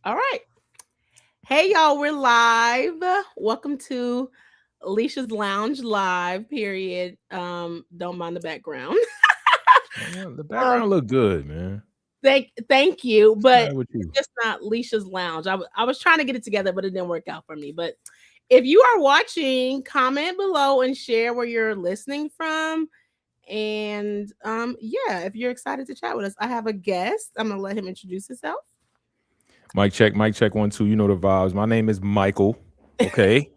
All right. Hey, y'all, we're live. Welcome to Alicia's Lounge Live, period. Don't mind the background. The um, background look good, man. thank you, What's the but matter with it's you? just not Alicia's Lounge. I was trying to get it together, but it didn't work out for me. But if you are watching, comment below and share where you're listening from. And yeah, if you're excited to chat with us, I have a guest. I'm gonna let him introduce himself. Mic check, 1, 2. You know the vibes. My name is Michael. Okay,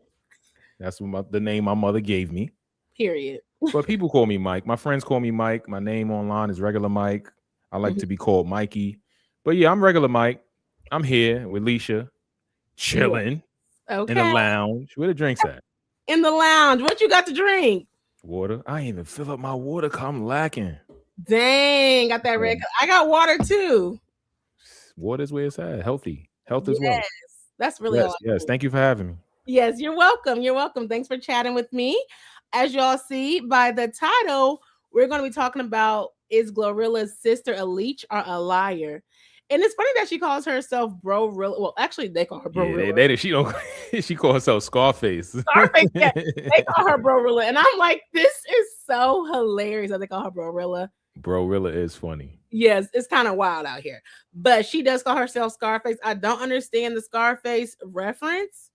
that's the name my mother gave me. Period. But people call me Mike. My friends call me Mike. My name online is regular Mike. I like to be called Mikey. But yeah, I'm regular Mike. I'm here with Leisha, Yeah. chilling in the Okay. lounge. Where the drinks at? In the lounge. What you got to drink? Water. I ain't even fill up my water 'cause I'm lacking. Dang, got that red. Um, I got water too. Water's where it's at. Healthy. Health as well. Yes. That's really all Yes, I yes. need. Thank you for having me. Yes, you're welcome. You're welcome. Thanks for chatting with me. As y'all see by the title, we're going to be talking about is Glorilla's sister a leech or a liar? And it's funny that she calls herself Bro-rilla. Well, actually, they call her Yeah, Bro-rilla. she don't she call herself Scarface. Scarface, yeah, they call her Bro-rilla. And I'm like, this is so hilarious that they call her Bro-rilla. Bro, Rilla is funny. Yes, it's kind of wild out here. But she does call herself Scarface. I don't understand the Scarface reference.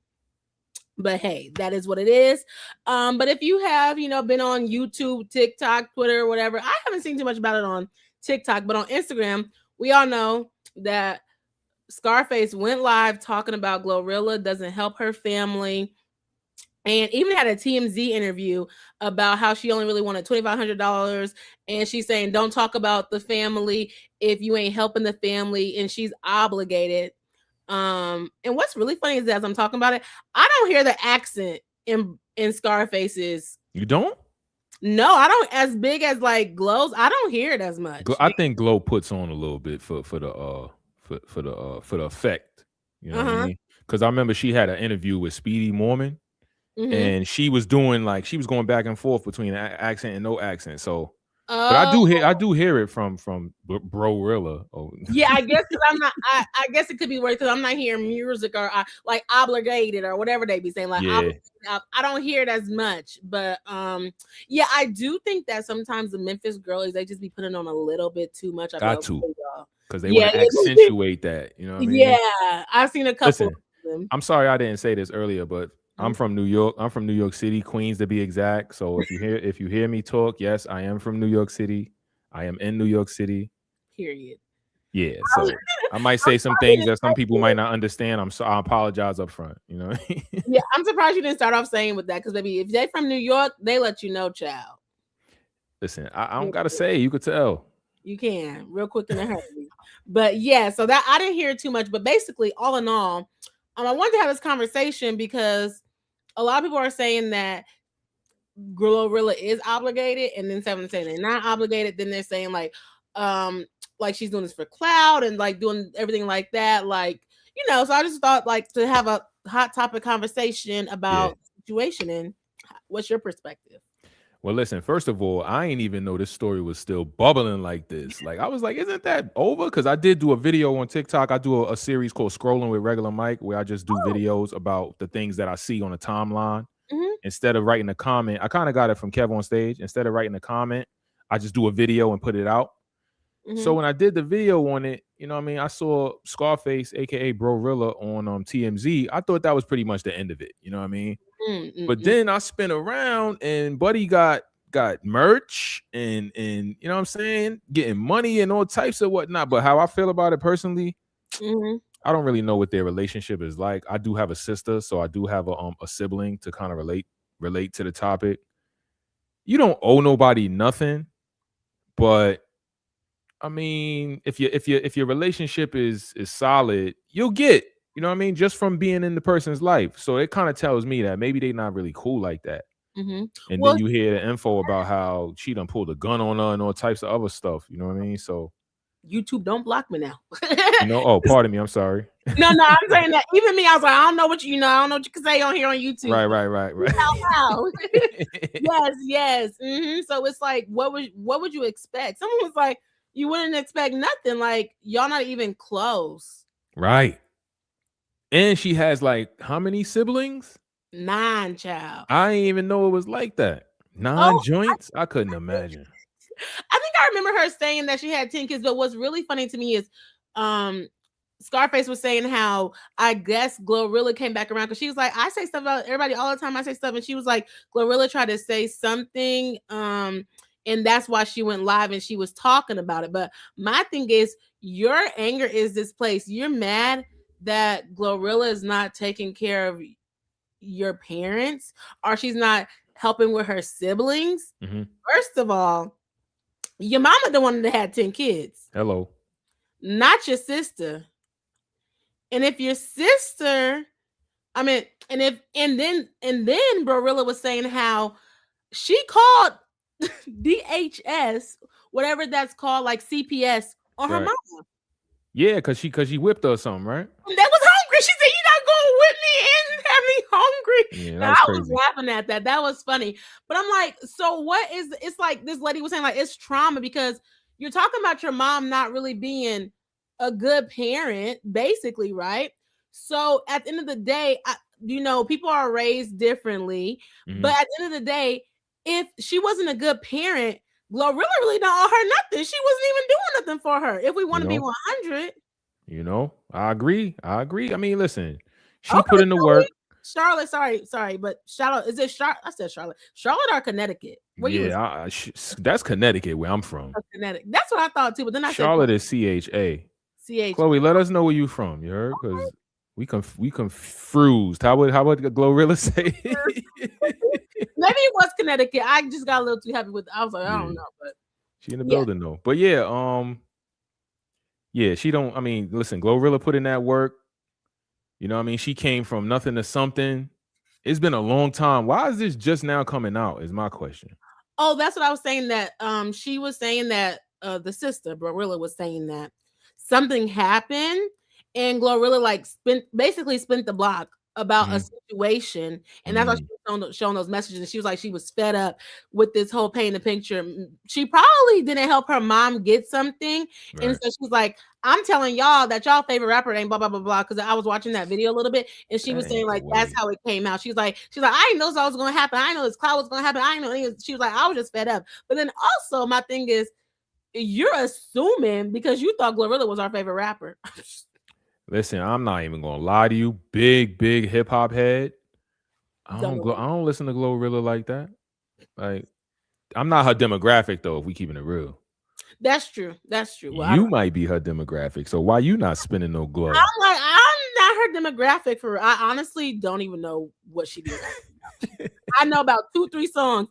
But hey, that is what it is. But if you have, been on YouTube, TikTok, Twitter, whatever, I haven't seen too much about it on TikTok, but on Instagram, we all know that Scarface went live talking about Glorilla doesn't help her family, and even had a TMZ interview about how she only really wanted $2,500, and she's saying don't talk about the family if you ain't helping the family, and she's obligated. And what's really funny is that as I'm talking about it, I don't hear the accent in Scarface's. You don't? No, I don't, as big as like Glow's. I don't hear it as much. I think Glow puts on a little bit for the effect. You know what I Uh-huh. mean? Because I remember she had an interview with Speedy Mormon, Mm-hmm. and she was doing like she was going back and forth between accent and no accent. So, but Oh, I do hear it from Bro Rilla. Oh, yeah, I guess because I'm not. I guess it could be weird because I'm not hearing music or like obligated or whatever they be saying. Like yeah, I don't hear it as much, but yeah, I do think that sometimes the Memphis girlies they just be putting on a little bit too much. I'll be got like, to "Okay, y'all." because they want Yeah, to accentuate that. You know what I yeah, mean? I've seen a couple of Listen, them. I'm sorry I didn't say this earlier, but I'm Mhm. from New York. I'm from New York City, Queens to be exact. So if you hear me talk, yes, I am from New York City. I am in New York City. Period. Yeah, so I might I'm say some sorry you things didn't that some say people might it. not understand. I apologize up front. You know, Yeah, I'm surprised you didn't start off saying with that because maybe if they from New York, they let you know, child. listen, I don't gotta say. You could tell. You can real quick in a hurry. But yeah, so that I didn't hear too much. But basically, all in all, I wanted to have this conversation because a lot of people are saying that Glorilla is obligated, and then some saying they're not obligated. Then they're saying like she's doing this for cloud and like doing everything like that. Like, so I just thought like to have a hot topic conversation Yeah. about the situation and what's your perspective? Well, listen. First of all, I ain't even know this story was still bubbling like this. Like I was like, isn't that over? Because I did do a video on TikTok. I do a series called Scrolling with Regular Mike, where I just do Oh, videos about the things that I see on the timeline. hmm Instead of writing a comment, I kind of got it from Kev on stage. Instead of writing a comment, I just do a video and put it out. So hmm when I did the video on it, you know what I mean? I saw Scarface, aka Bro Rilla, on TMZ. I thought that was pretty much the end of it. You know what I mean? But mm-mm. then I spin around and Buddy got merch and you know what I'm saying, getting money and all types of whatnot. But how I feel about it personally, Mhm. I don't really know what their relationship is like. I do have a sister, so I do have a sibling to kind of relate to the topic. You don't owe nobody nothing, but I mean, if your relationship is solid, you'll get, you know what I mean, just from being in the person's life. So it kind of tells me that maybe they not really cool like that. Mhm. And then Well, you hear the info about how she done pulled a gun on her and all types of other stuff. You know what I mean? So, YouTube don't block me now. oh, pardon me, I'm sorry. No, I'm saying that even me, I was like, I don't know what I don't know what you can say on here on YouTube. Right, But right, right, right. wow. Yes, yes. So it's like, what would you expect? Someone was like, you wouldn't expect nothing. Like y'all not even close. Right. And she has like how many siblings? 9, child. I didn't even know it was like that. 9 Oh, joints? I couldn't imagine. I think I remember her saying that she had 10 kids, but what's really funny to me is um Scarface was saying how I guess Glorilla came back around because she was like, I say stuff about everybody all the time. I say stuff, and she was like, Glorilla tried to say something, and that's why she went live and she was talking about it. But my thing is, your anger is displaced. You're mad that Glorilla is not taking care of your parents, or she's not helping with her siblings. Mm-hmm. First of all, your mama the one that had 10 kids, Hello. not your sister. And if your sister, I mean, and then Barilla was saying how she called DHS, whatever that's called, like CPS, on her Right. mama. Yeah, cause she whipped her or something, right? That was hungry. She said, "You're not going with me and have me hungry." Yeah, that Now was I was crazy. laughing at that. That was funny. But I'm like, so what is? It's like this lady was saying, like it's trauma because you're talking about your mom not really being a good parent, basically, right? So at the end of the day, people are raised differently. Mm-hmm. But at the end of the day, if she wasn't a good parent, Glorilla really don't owe her nothing. She wasn't even doing nothing for her. If we want You to be know, 100. I agree. I agree. I mean, listen, she put Okay, in the Joey. work. Charlotte, sorry, but Charlotte, is it Charlotte? I said Charlotte. Charlotte or Connecticut? Where you was? Yeah, that's Connecticut where I'm from. Connecticut. That's what I thought too, but then I said Charlotte is CHA. CH. Chloe, let us know where you from. You heard? Because we confused. How would Glorilla say? Maybe it was Connecticut. I just got a little too happy with it. I was like, I don't Yeah, know, but she in the yeah. building though. But yeah, she don't. I mean, listen, Glorilla put in that work. You know what I mean? She came from nothing to something. It's been a long time. Why is this just now coming out? Is my question. Oh, that's what I was saying. That she was saying that the sister Glorilla was saying that something happened, and Glorilla like spent the block about a Mhm. situation, and that's why she Mm, was showing those messages. And she was like, she was fed up with this whole painting the picture. She probably didn't help her mom get something, and right. so she's like, I'm telling y'all that y'all favorite rapper ain't blah blah blah blah. Because I was watching that video a little bit, and she was That ain't saying the like that's way. how it came out. She's like, I didn't know this was going to happen. I didn't know this cloud was going to happen. I didn't know any. She was like, I was just fed up. But then also my thing is, you're assuming because you thought Glorilla was our favorite rapper. Listen, I'm not even gonna lie to you. Big hip hop head. Don't know. I don't listen to Glorilla like that. Like, I'm not her demographic though. If we keeping it real, That's true. That's true. Well, I you don't. might be her demographic. So why you not spinning no glow? I'm like, I'm not her demographic for. I honestly don't even know what she be rapping. I know about 2-3 songs.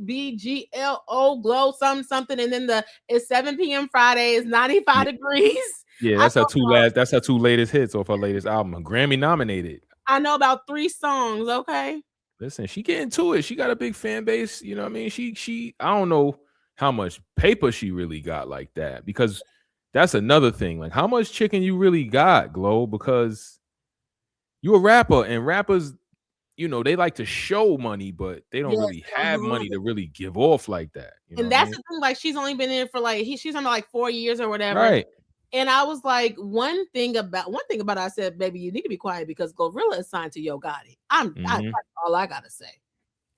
BGLO glow something, and then it's 7 p.m. Fridays, 95 Yeah, degrees. yeah, I that's her know, two last. That's her two latest hits off her latest album. Grammy nominated. I know about 3 songs. Okay. Listen, she getting to it. She got a big fan base. You know what I mean? She I don't know how much paper she really got like that because that's another thing. Like how much chicken you really got, Glow, because you a rapper and rappers, they like to show money, but they don't Yes. really have money to really give off like that. You know And what I that's mean? the thing. Like she's only been in for she's under like 4 years or whatever. Right. And I was like, one thing about it, I said, baby, you need to be quiet because Gorilla is signed to Yo Gotti. That's Hmm. all I gotta say.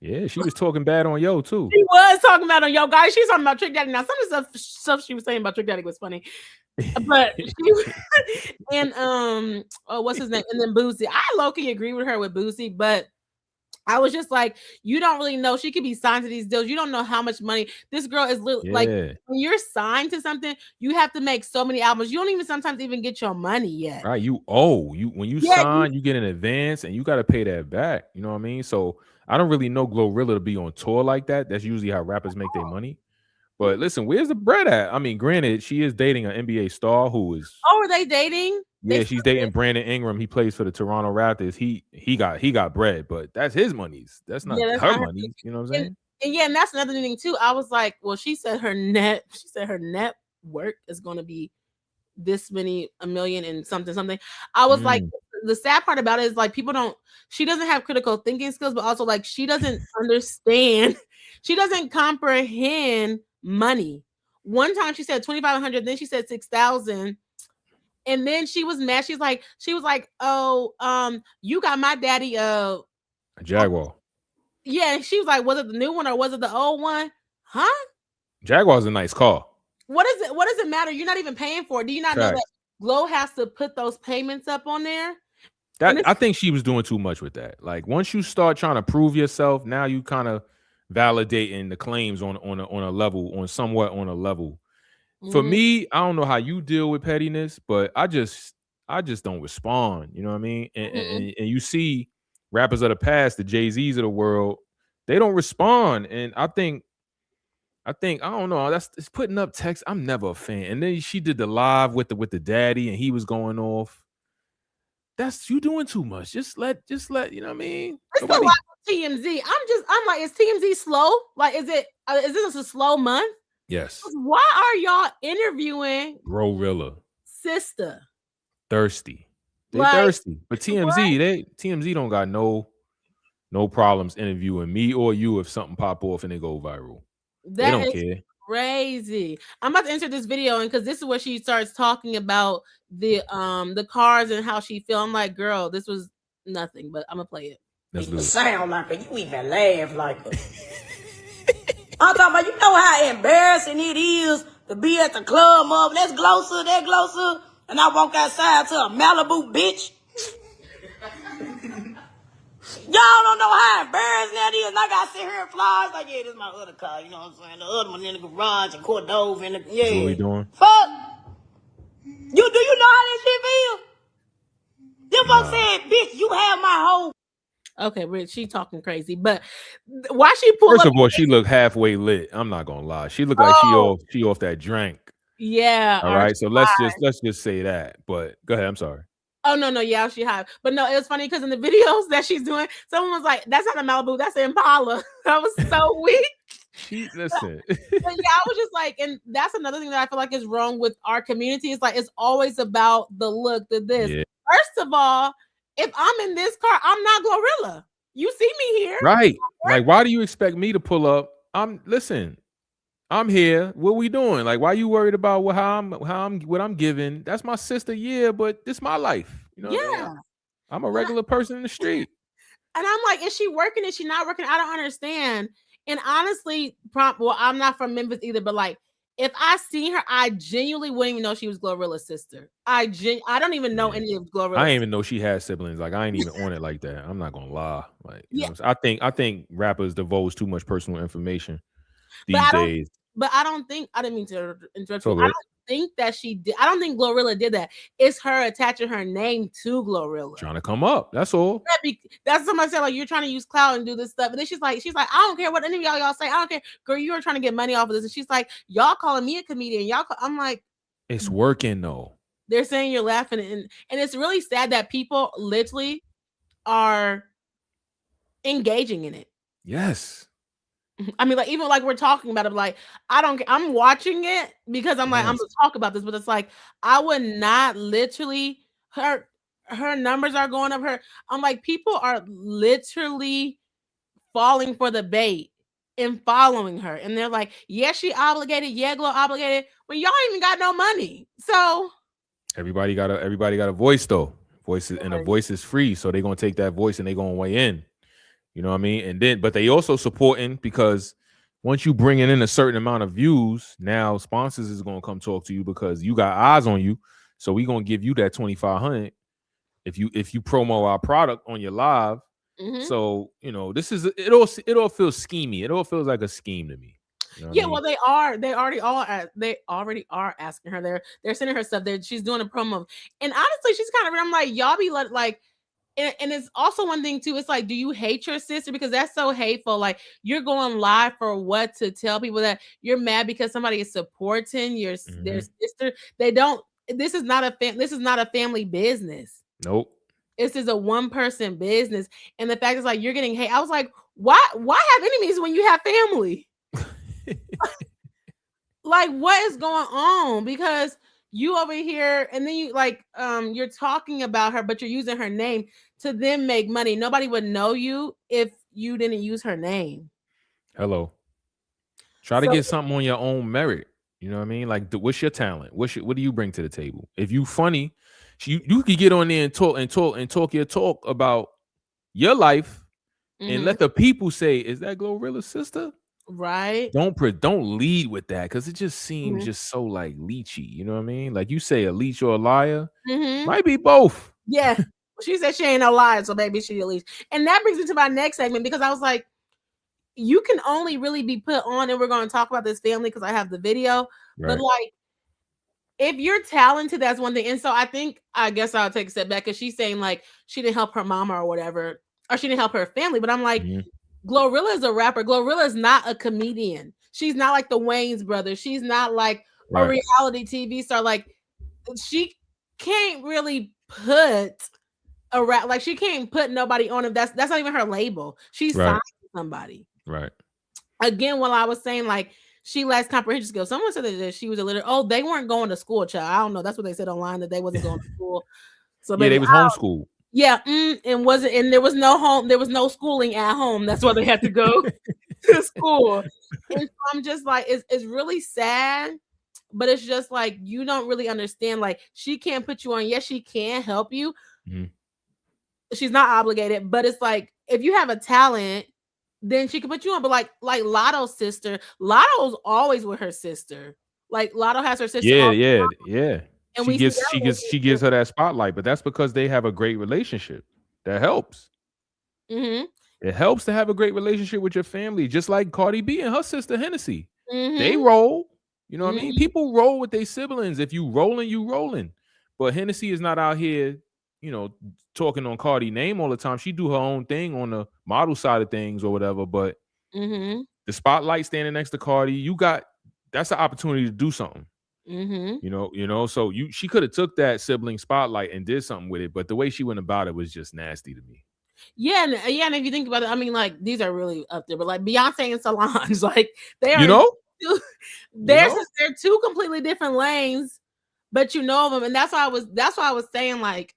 Yeah, she was talking bad on Yo too. She was talking about on Yo Gotti. She's talking about Trick Daddy. Now, some of the stuff she was saying about Trick Daddy was funny. But she and what's his name? And then Boosie. I low-key agree with her with Boosie, but I was just like, you don't really know. She could be signed to these deals. You don't know how much money this girl is. Like Yeah. when you're signed to something, you have to make so many albums. You don't even sometimes even get your money yet. Right. You owe you when you Yeah, sign, you get an advance and you got to pay that back. You know what I mean? So I don't really know Glorilla to be on tour like that. That's usually how rappers make their money. But listen, where's the bread at? I mean, granted, she is dating an NBA star who is Oh, are they dating? They she's dating Brandon Ingram. He plays for the Toronto Raptors. He got bread, but that's his monies. That's not that's her not her. monies. You know what I'm And, saying? and that's another thing too. I was like, well, she said her net worth is going to be this many a million and something. I was like, Mm, the sad part about it is like she doesn't have critical thinking skills, but also like she doesn't understand, she doesn't comprehend money. One time she said 2,500, then she said 6,000. And then she was mad. She was like, oh, you got my daddy A Jaguar. yeah. And she was like, was it the new one or was it the old one? Huh? Jaguar's a nice car. What does it matter? You're not even paying for it. Do you not know that Facts. Glow has to put those payments up on there? And That it's I think she was doing too much with that. Like once you start trying to prove yourself, now you kind of validating the claims on a level, on somewhat on a level. For Mhm, me, I don't know how you deal with pettiness, but I just don't respond. You know what I mean? mhm. And you see rappers of the past, the Jay-Z's of the world, they don't respond. And I think I don't know. That's it's putting up text. I'm never a fan. And then she did the live with the daddy, and he was going off. That's you doing too much. Just let you know what I mean. It's a Nobody. lot with TMZ. I'm like, is TMZ slow? Like, is this a slow month? Yes, Why are y'all interviewing Glorilla sister? thirsty. They Like, thirsty, but what? TMZ don't got no problems interviewing me or you if something pop off and they go viral. They That don't is care. crazy. I'm about to enter this video and because this is where she starts talking about the cars and how she feel. I'm like, girl, this was nothing, but I'm gonna play it. Let's Thank do you. it. Sound like her. You even laugh like her. I'm talking about, you know how embarrassing it is to be at the club, mother. That's Glossa, that Glossa. And I walk outside to a Malibu bitch. Y'all don't know how embarrassing that is. And I got to sit here and fly. It's like, yeah, this is my other car. You know what I'm saying? The other one in the garage and Cordova in the, That's what we yeah. doing. Fuck. Do you know how this shit feel? Them folks Nah. said, bitch, you have my whole. Okay, Rich, she talking crazy, but why she pull First up? of all, she looked halfway lit. I'm not gonna lie. She looked like Oh, she off that drink. yeah, All or right. So let's just say that. But go ahead. I'm sorry. oh no, yeah, she high. But no, it was funny because in the videos that she's doing, someone was like, "That's not a Malibu, that's an Impala." That was so weak. She listen. But yeah, I was just like, and that's another thing that I feel like is wrong with our community. It's like it's always about the look, the this. Yeah. First of all, if I'm in this car, I'm not Glorilla. You see me here. Right. Like, why do you expect me to pull up? I'm here. What we doing? Like, why you worried about what I'm giving? That's my sister, yeah, but this my life. You know what I mean? Yeah. I'm a regular person in the street. And I'm like, is she working? Is she not working? I don't understand. And honestly, well, I'm not from Memphis either, but like, if I seen her, I genuinely wouldn't even know she was Glorilla's sister. I don't even know Yeah. any of I Glorilla's. didn't even know she had siblings. Like, I ain't even on it like that. I'm not gonna lie. Like, you know Yeah, what I'm saying? I think rappers divulge too much personal information but these days. I don't think I didn't mean to interrupt It's you. all I good. don't think that she did. I don't think Glorilla did that. It's her attaching her name to Glorilla. Trying to come up. That's all. That's somebody said like you're trying to use clout and do this stuff. And then she's like, I don't care what any of y'all say. I don't care, girl. You are trying to get money off of this. And she's like, y'all calling me a comedian. I'm like, It's working though. they're saying you're laughing, and it's really sad that people literally are engaging in it. Yes. I mean, like even like we're talking about it, like I'm watching it because I'm like I'm Yes. gonna talk about this, but it's like I would not literally her numbers are going up. I'm like people are literally falling for the bait and following her, and they're like, yeah, she obligated, yeah, Glow obligated, when y'all even got no money. So Everybody got a voice though. A voice is free, so they're gonna take that voice and they're gonna weigh in. You know what I mean? And then, but they also supporting because once you bring in a certain amount of views, now sponsors is gonna come talk to you because you got eyes on you. So we gonna give you that 2,500 if you promo our product on your live. mhm. So you know this is it all feels schemy. It all feels like a scheme to me. You know what I Yeah, mean? well, they already are asking her. They're sending her stuff. She's doing a promo, and honestly, she's kind of. I'm like, y'all be like, and it's also one thing too. It's like, do you hate your sister because that's so hateful? Like, you're going live for what to tell people that you're mad because somebody is supporting their sister. They don't. This is not a family business. Nope. This is a one person business, and the fact is like you're getting hate. I was like, why have enemies when you have family? Like what is going on? Because you over here and then you like you're talking about her but you're using her name to then make money. Nobody would know you if you didn't use her name. Hello. Try to So get something on your own merit. You know what I mean? Like, what's your talent? What do you bring to the table? If you funny, you could get on there and talk your talk about your life and let the people say, "Is that Glorilla's sister?" Right. Don't lead with that because it just seems just so like leechy. You know what I mean? Like you say, a leech or a liar might be both. Yeah. She said she ain't no liar, so maybe she a leech. And that brings me to my next segment because I was like, you can only really be put on, and we're going to talk about this family because I have the video. Right. But like, if you're talented, that's one thing. And so I guess I'll take a step back because she's saying like she didn't help her mama or whatever, or she didn't help her family. But I'm like, Glorilla is a rapper. Glorilla is not a comedian. She's not like the Wayans brothers. She's not like a reality TV star. Like, she can't really put a rap, like she can't put nobody on him. That's not even her label. She's signed to somebody. Right. Again, while I was saying like she lacks comprehension skills, someone said that she was illiterate. Oh, they weren't going to school, child. I don't know. That's what they said online, that they wasn't going to school. So yeah, they was homeschooled. Yeah, and there was no home, there was no schooling at home. That's why they had to go to school. And so I'm just like, it's really sad, but it's just like you don't really understand. Like, she can't put you on. Yes, she can help you. She's not obligated, but it's like if you have a talent, then she can put you on. But like Lotto's sister, Lotto's always with her sister. Like Lotto has her sister. Yeah. And she gives her that spotlight, but that's because they have a great relationship. That helps. It helps to have a great relationship with your family, just like Cardi B and her sister Hennessy. They roll. You know what I mean? People roll with their siblings. If you rolling, you rolling. But Hennessy is not out here, you know, talking on Cardi name all the time. She do her own thing on the model side of things or whatever. But the spotlight standing next to Cardi, that's the opportunity to do something. You know, so she could have took that sibling spotlight and did something with it, but the way she went about it was just nasty to me. Yeah, and if you think about it, I mean, like these are really up there, but like Beyonce and Solange, like they are, they're two completely different lanes, but you know them, and that's why I was saying like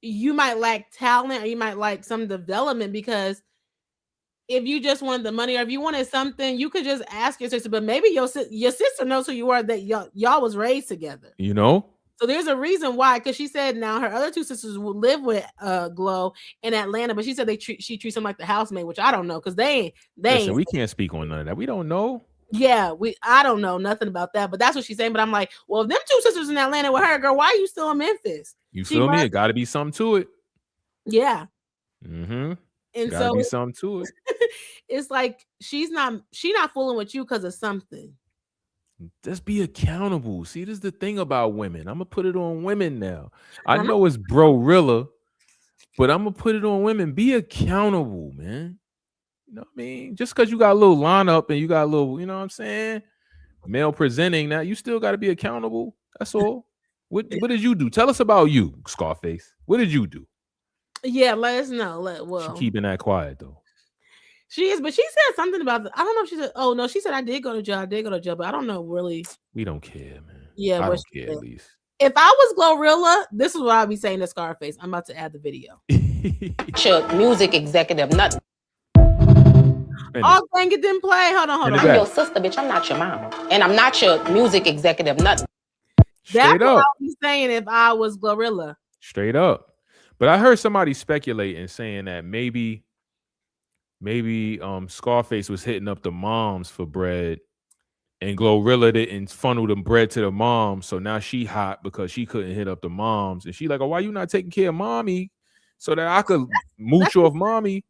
you might lack talent or you might like some development, because if you just wanted the money or if you wanted something, you could just ask your sister. But maybe your sister knows who you are, that y'all was raised together. You know? So there's a reason why, because she said now her other two sisters will live with Glow in Atlanta, but she said she treats them like the housemaid, which I don't know, because they Listen, we can't speak on none of that. We don't know. Yeah, I don't know nothing about that, but that's what she's saying. But I'm like, well, if them two sisters in Atlanta with her, girl, why are you still in Memphis? You feel me? It got to be something to it. Yeah. And gotta be something to it. It's like she's not fooling with you because of something. Just be accountable. See, this is the thing about women. I'm gonna put it on women now. I know it's Glorilla, but I'm gonna put it on women. Be accountable, man. You know what I mean? Just because you got a little lineup and you got a little, you know what I'm saying, male presenting, now you still got to be accountable. That's all. What did you do? Tell us about you, Scarface. What did you do? Yeah, let us know. She keeping that quiet though. She is, but she said something about I don't know if she said, oh no, she said I did go to jail, but I don't know really. We don't care, man. Yeah, I don't care, at least. If I was Glorilla, this is what I'd be saying to Scarface. I'm about to add the video. Music executive, nothing. Oh, dang, it didn't play. Hold on. I'm your sister, bitch. I'm not your mama. And I'm not your music executive, nothing. That's what I would be saying if I was Glorilla. Straight up. But I heard somebody speculating, saying that maybe Scarface was hitting up the moms for bread, and Glorilla didn't funnel the bread to the moms, so now she hot because she couldn't hit up the moms, and she like, oh, why you not taking care of mommy so that I could mooch off mommy?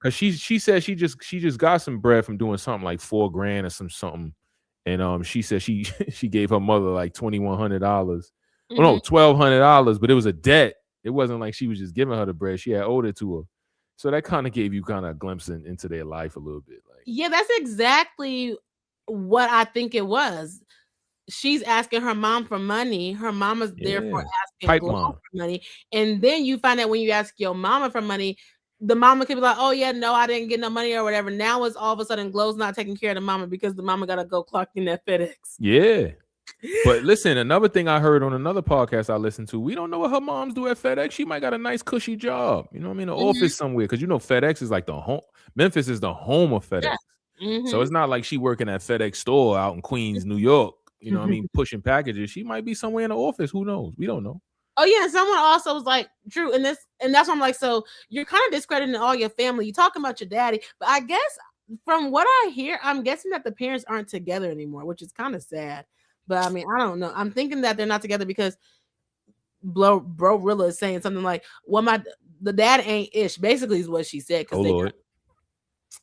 Cause she said she just got some bread from doing something like $4,000 or something, and she said she gave her mother like $2,100. Oh no, $1,200, but it was a debt. It wasn't like she was just giving her the bread; she had owed it to her. So that kind of gave you kind of a glimpse into their life a little bit. Like, yeah, that's exactly what I think it was. She's asking her mom for money. Her mama's therefore asking Glow for money, and then you find out when you ask your mama for money, the mama could be like, oh yeah, no, I didn't get no money or whatever. Now it's all of a sudden Glow's not taking care of the mama because the mama gotta go clock in that FedEx. Yeah. But listen, another thing I heard on another podcast I listened to, we don't know what her moms do at FedEx. She might got a nice cushy job, you know what I mean, an office somewhere, because you know FedEx is like the home. Memphis is the home of FedEx. So it's not like she working at FedEx store out in Queens, New York. You know what I mean? Pushing packages. She might be somewhere in the office. Who knows? We don't know. Oh yeah, and someone also was like, Drew, and that's why I'm like, so you're kind of discrediting all your family. You talking about your daddy, but I guess from what I hear, I'm guessing that the parents aren't together anymore, which is kind of sad. But I mean, I don't know. I'm thinking that they're not together because Glorilla is saying something like, "Well, the dad ain't ish." Basically, is what she said. Oh Lord.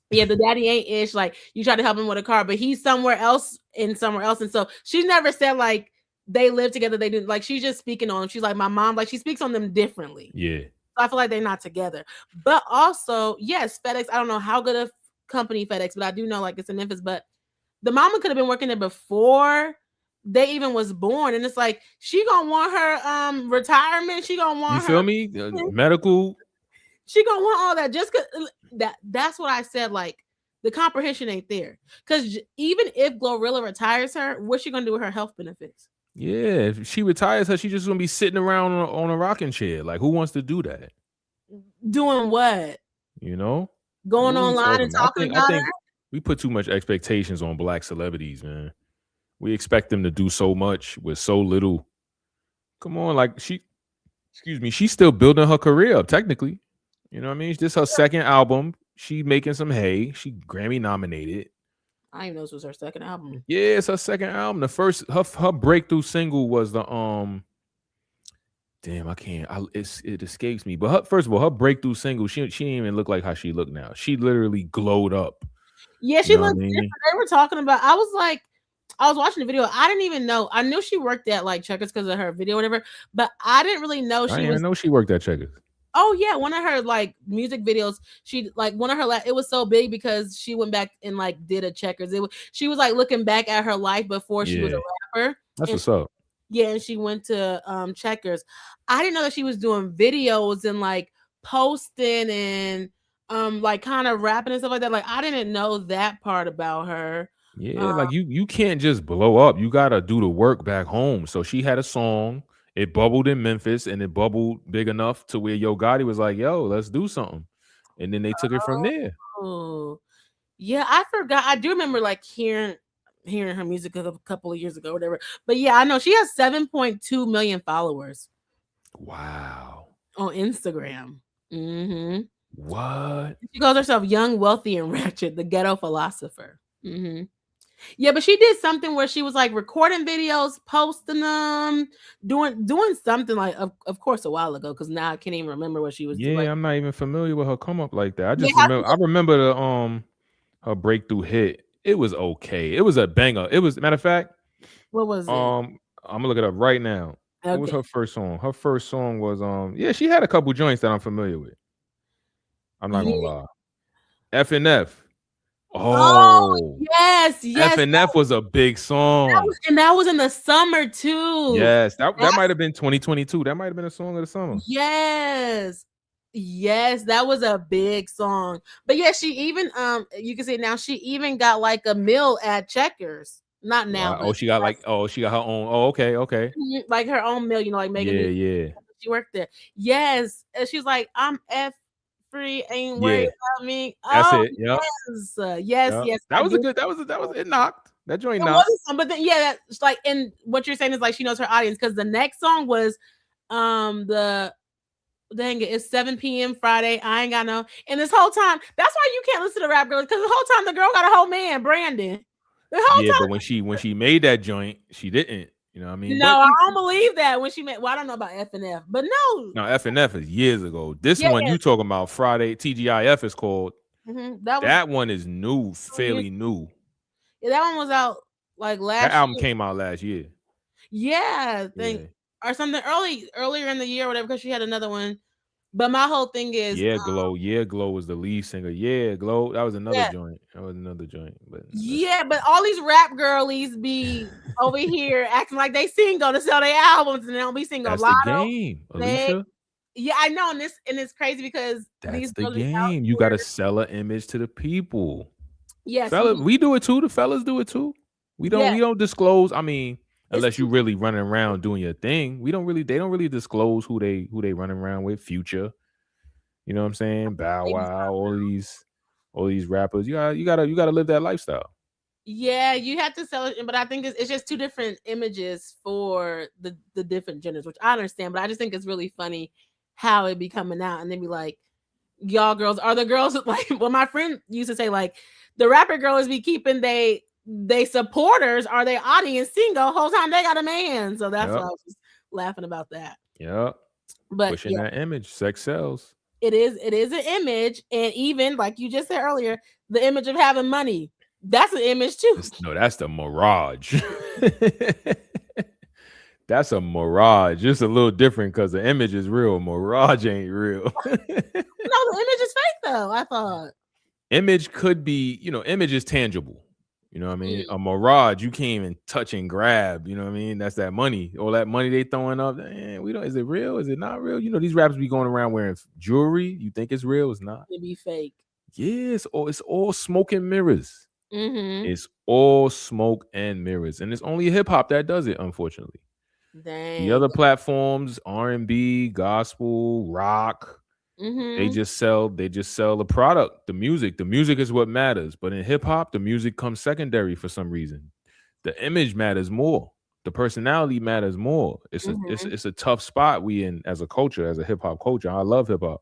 Yeah, the daddy ain't ish. Like you try to help him with a car, but he's somewhere else, and so she never said like they live together. They didn't like. She's just speaking on him. She's like my mom. Like she speaks on them differently. Yeah. So I feel like they're not together. But also, yes, FedEx. I don't know how good a company FedEx, but I do know like it's in Memphis. But the mama could have been working there before they even was born, and it's like she gonna want her retirement. She gonna want you feel me? Medical. She gonna want all that just cause that's what I said. Like the comprehension ain't there. Because even if Glorilla retires her, what's she gonna do with her health benefits? Yeah, if she retires her, she's just gonna be sitting around on a rocking chair. Like, who wants to do that? Doing what? You know, Going online and talking about I think her? we put too much expectations on black celebrities, man. We expect them to do so much with so little. Come on, like she's still building her career up, technically. You know what I mean? It's just her second album. She making some hay. She Grammy nominated. I didn't even know this was her second album. Yeah, it's her second album. The first her breakthrough single was the damn, I can't. It escapes me. But first of all, her breakthrough single, she didn't even look like how she looked now. She literally glowed up. Yeah, she looked different. They were talking about. I was watching the video. I didn't even know. I knew she worked at like Checkers because of her video, or whatever. But I didn't really know I didn't even know she worked at Checkers. Oh yeah, one of her like music videos. She like one of her it was so big because she went back and like did a Checkers. She was like looking back at her life before she was a rapper. That's what's up. Yeah, and she went to Checkers. I didn't know that she was doing videos and like posting and like kind of rapping and stuff like that. Like I didn't know that part about her. Yeah, like you can't just blow up. You gotta do the work back home. So she had a song. It bubbled in Memphis, and it bubbled big enough to where Yo Gotti was like, "Yo, let's do something," and then they took it from there. Oh, yeah, I forgot. I do remember like hearing her music a couple of years ago, or whatever. But yeah, I know she has 7.2 million followers. Wow. On Instagram. Mm-hmm. What? She calls herself Young, Wealthy, and Ratchet, the ghetto philosopher. Mm-hmm. Yeah, but she did something where she was like recording videos, posting them, doing something like, of course, a while ago. Because now I can't even remember what she was doing. Yeah, I'm not even familiar with her come up like that. I just remember. I remember the her breakthrough hit. It was okay. It was a banger. It was, matter of fact. What was it? I'm gonna look it up right now. Okay. What was her first song? Her first song was yeah, she had a couple joints that I'm familiar with. I'm not gonna lie. F and F. Oh yes. F and F was a big song. That was in the summer too. Yes, that might have been 2022. That might have been a song of the summer. Yes, that was a big song. But yeah, she even you can see now she even got like a meal at Checkers. Not now. Wow. She got her own. Oh, okay. Like her own meal, like Megan. Yeah. She worked there. Yes, and she's like, I'm F free, ain't worried about me. That's it. Yep. Yes. That was a good. That was it. Knocked. That joint knocked. But then that's like, and what you're saying is like she knows her audience because the next song was it's 7 p.m. Friday. I ain't got no. And this whole time, that's why you can't listen to rap girls because the whole time the girl got a whole man, Brandon. The whole time. But when she made that joint, she didn't. You know what I mean? No, I don't believe that when she made. Well, I don't know about F and F, but no. F and F is years ago. This one you talking about Friday TGIF is called. Mm-hmm. That one is new, fairly new. Yeah, that one was out like last. That album came out last year. Yeah, I think or something earlier in the year, or whatever. Because she had another one. But my whole thing is Glow was the lead singer. Yeah, Glow. That was another joint. But but all these rap girlies be over here acting like they single to sell their albums and they don't be single. That's the game, Alicia. Yeah, I know, and it's crazy because that's the game. You gotta sell an image to the people. Yes, fellas, we do it too. The fellas do it too. We don't disclose. I mean, unless you really running around doing your thing, they don't really disclose who they running around with. Future, you know what I'm saying? Bow Wow, all these all these rappers. You gotta live that lifestyle. Yeah, you have to sell it, but I think it's just two different images for the different genders, which I understand. But I just think it's really funny how it be coming out, and then be like, y'all girls are the girls like. Well, my friend used to say like, the rapper girls be keeping they supporters or their audience single whole time they got a man. So that's why I Yep. was just laughing about that. Yep. But Pushing yeah, that image. Sex sells. it is an image, and even like you just said earlier, the image of having money. That's an image too. No, that's the mirage. That's a mirage. Just a little different because the image is real. Mirage ain't real. No, the image is fake though. I thought. Image could be, image is tangible. You know what I mean? Mm. A mirage, you can't even touch and grab. You know what I mean? That's that money. All that money they throwing up. We don't. Is it real? Is it not real? These rappers be going around wearing jewelry. You think it's real? It's not. It be fake. Yeah, it's all smoke and mirrors. Mm-hmm. It's all smoke and mirrors, and it's only hip hop that does it. Unfortunately, the Dang. other platforms, R&B, gospel, rock, they Mm-hmm. just sell the product, the music. The music is what matters. But in hip hop, the music comes secondary for some reason. The image matters more. The personality matters more. It's a it's, Mm-hmm. it's a tough spot we in as a culture, as a hip hop culture. I love hip hop,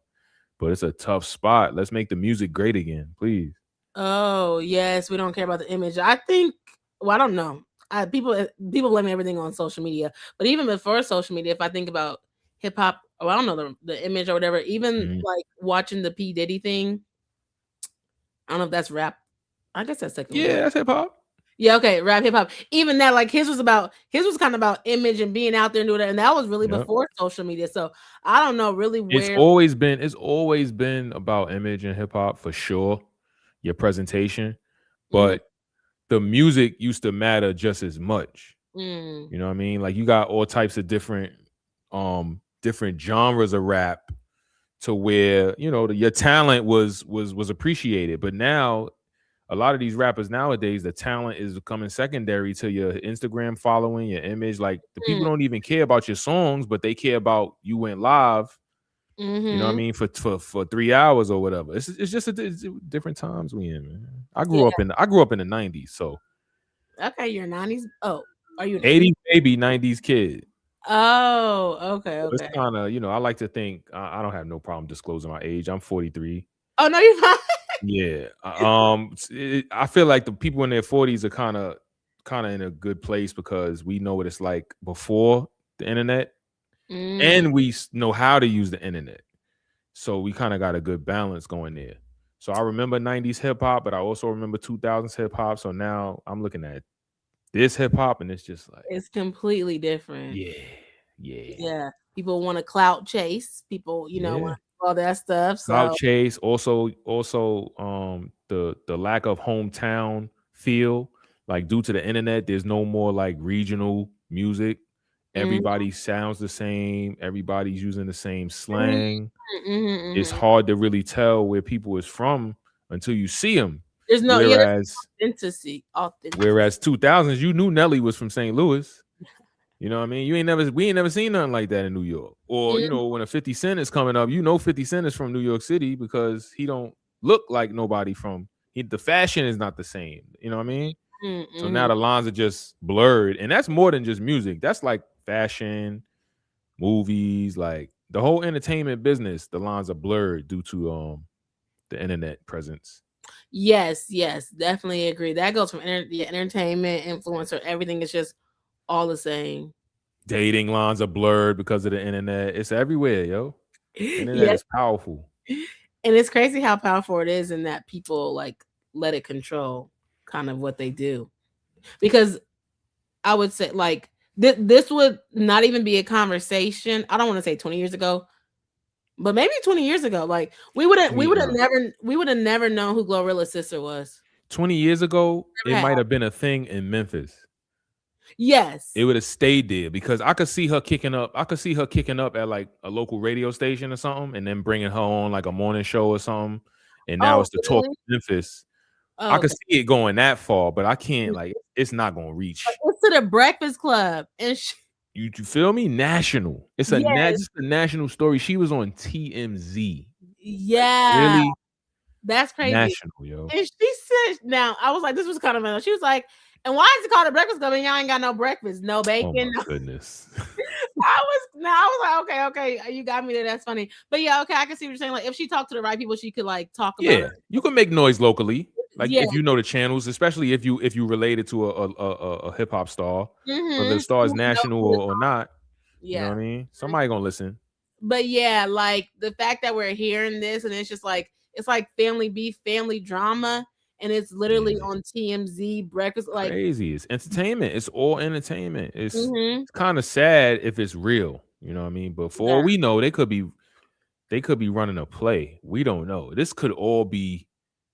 but it's a tough spot. Let's make the music great again, please. Oh yes, we don't care about the image. I think. Well, I don't know. People blame everything on social media, but even before social media, if I think about hip hop, I don't know the image or whatever. Even Mhm. like watching the P Diddy thing. I don't know if that's rap. I guess that's technically Yeah, rap. that's hip hop. Yeah, okay, rap hip hop. Even that, like his was kind of about image and being out there and doing that, and that was really Yep. before social media. So I don't know really It's where. always been it's always been about image in hip hop for sure. Your presentation, Mm, but the music used to matter just as much. mm, You know what I mean? Like you got all types of different genres of rap to where, your talent was appreciated. But now a lot of these rappers nowadays, the talent is becoming secondary to your Instagram following, your image. Like the people mm, don't even care about your songs, but they care about you went live. You know what I mm-hmm. mean? For 3 hours or whatever. It's just it's different times we in, man. I Yeah. grew up in the 90s, so Okay, you're 90s. Oh, are you an 80s? 80s baby, 90s kid. Oh, okay, So it's okay. kind of, I like to think I don't have no problem disclosing my age. I'm 43. Oh no, you're fine. Yeah. I feel like the people in their 40s are kind of in a good place because we know what it's like before the internet, Mm, and we know how to use the internet. So we kind of got a good balance going there. So I remember 90s hip hop, but I also remember 2000s hip hop. So now I'm looking at this hip hop and it's just like, it's completely different. yeah, yeah, Yeah, people want to clout chase. People, yeah. want all that stuff. Cloud So, chase, also the lack of hometown feel. Like due to the internet, there's no more like regional music. mm, Everybody sounds the same. Everybody's using the same mm, slang. It's mm-hmm. hard to really tell where people is from until you see them. There's Whereas authenticity. whereas 2000s, you knew Nelly was from St. Louis. You know what I mean? We ain't never seen nothing like that in New York. Or, Mm, when a 50 Cent is coming up, 50 Cent is from New York City because he don't look like nobody the fashion is not the same. You know what I mean? mm, So now mm. the lines are just blurred. And that's more than just music. That's like fashion, movies, like the whole entertainment business, the lines are blurred due to the internet presence. Yes, definitely agree. That goes from entertainment, influencer, everything is just all the same. Dating lines are blurred because of the internet. It's everywhere, yo. Internet Yes, is powerful. and it's crazy how powerful it is, and that people like let it control kind of what they do. Because I would say like this would not even be a conversation. I don't want to say 20 years ago, but maybe 20 years ago. Like Nah. we would have never known who Glorilla's sister was. 20 years ago, it Never have. might have been a thing in Memphis. It Yes. would have stayed there because I could see her kicking up. I could see her kicking up at like a local radio station or something, and then bringing her on like a morning show or something. And now Oh, it's the talk really? of Memphis. I Oh, could okay. see it going that far, but I can't. Like, it's not gonna reach. It's to the Breakfast Club, and You feel me? National. It's yes, just a national story. She was on TMZ. Like, yeah. really? That's crazy. National, yo. And she said, now I was like, this was kind of, she was like, and why is it called a breakfast club and y'all ain't got no breakfast, no Oh bacon? my goodness. I was like, okay, you got me there. That's funny. But yeah, okay, I can see what you're saying. Like, if she talked to the right people, she could like talk about Yeah, it. you can make noise locally. Like Yeah. if you know the channels, especially if you related to a hip hop star, whether the star is national or not. You know what I mean? Somebody gonna listen. But yeah, like the fact that we're hearing this and it's just like it's like family beef, family drama, and it's literally on TMZ breakfast. Like Crazy. It's entertainment. It's all entertainment. It's kind of sad if it's real. You know what I mean? But for all we know, they could be running a play. We don't know. This could all be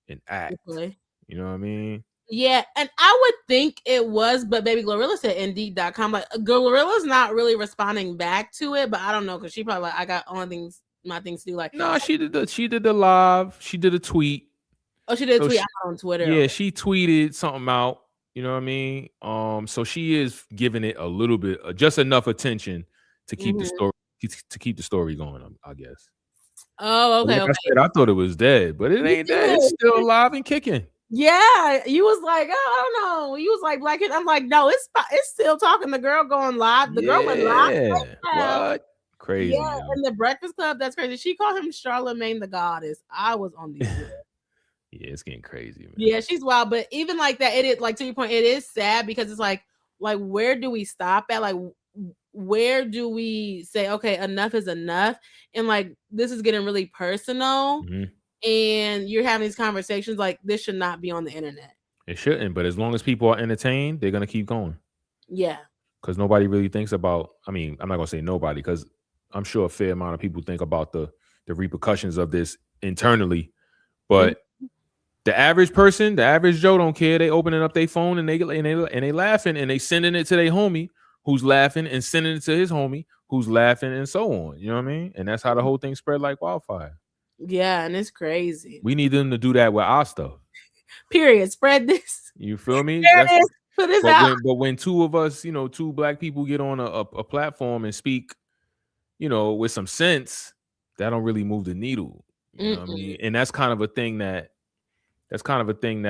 an act. You know what I mean? Yeah, and I would think it was, but baby Glorilla said Indeed.com. Like Glorilla's not really responding back to it, but I don't know because she probably like I got my things to do. Like no, she did the live. She did a tweet. Oh, she did a tweet out on Twitter. Yeah, she tweeted something out. You know what I mean? So she is giving it a little bit, just enough attention to keep the story going. I guess. Oh, okay. Like I said, I thought it was dead, but it ain't dead. It's still alive and kicking. Yeah, you was like, oh, I don't know. You was like black. I'm like, no, it's still talking. The girl going live. The girl went live. What? Crazy. Yeah, in the Breakfast Club. That's crazy. She called him Charlemagne the Goddess. I was on the. Yeah, it's getting crazy, man. Yeah, she's wild. But even like that, it is like to your point. It is sad because it's like where do we stop at? Like, where do we say, okay, enough is enough? And like this is getting really personal. And you're having these conversations like this should not be on the internet. It shouldn't, but as long as people are entertained, they're gonna keep going. Yeah. Because nobody really thinks about, I mean, I'm not gonna say nobody, because I'm sure a fair amount of people think about the repercussions of this internally. But the average person, the average Joe don't care. They opening up their phone and they laughing and they sending it to their homie who's laughing and sending it to his homie who's laughing and so on. You know what I mean? And that's how the whole thing spread like wildfire. Yeah, and it's crazy. We need them to do that with our stuff. Period. Spread this. You feel me? Put this out. But when two of us, two black people get on a platform and speak, with some sense, that don't really move the needle. You know what I mean? And that's kind of a thing that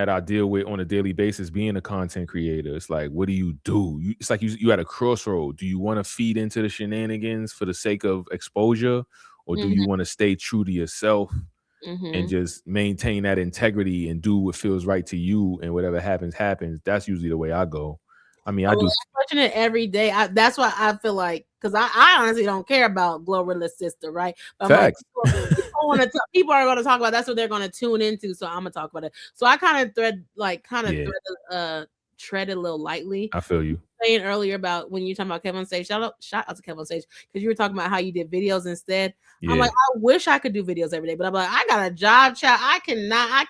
I deal with on a daily basis being a content creator. It's like, what do you do? It's like you at a crossroad. Do you want to feed into the shenanigans for the sake of exposure? Or do you want to stay true to yourself and just maintain that integrity and do what feels right to you, and whatever happens, happens? That's usually the way I go. I mean, I do. I'm watching it every day. That's why I feel like, because I honestly don't care about Glorilla's sister, right? But facts. Like, people are going to talk about. That's what they're going to tune into. So I'm gonna talk about it. So I kind of tread a little lightly. I feel you. Saying earlier about when you talking about Kevin on Stage, shout out to Kevin on Stage, because you were talking about how you did videos instead. Yeah. I'm like, I wish I could do videos every day, but I'm like, I got a job, chat. I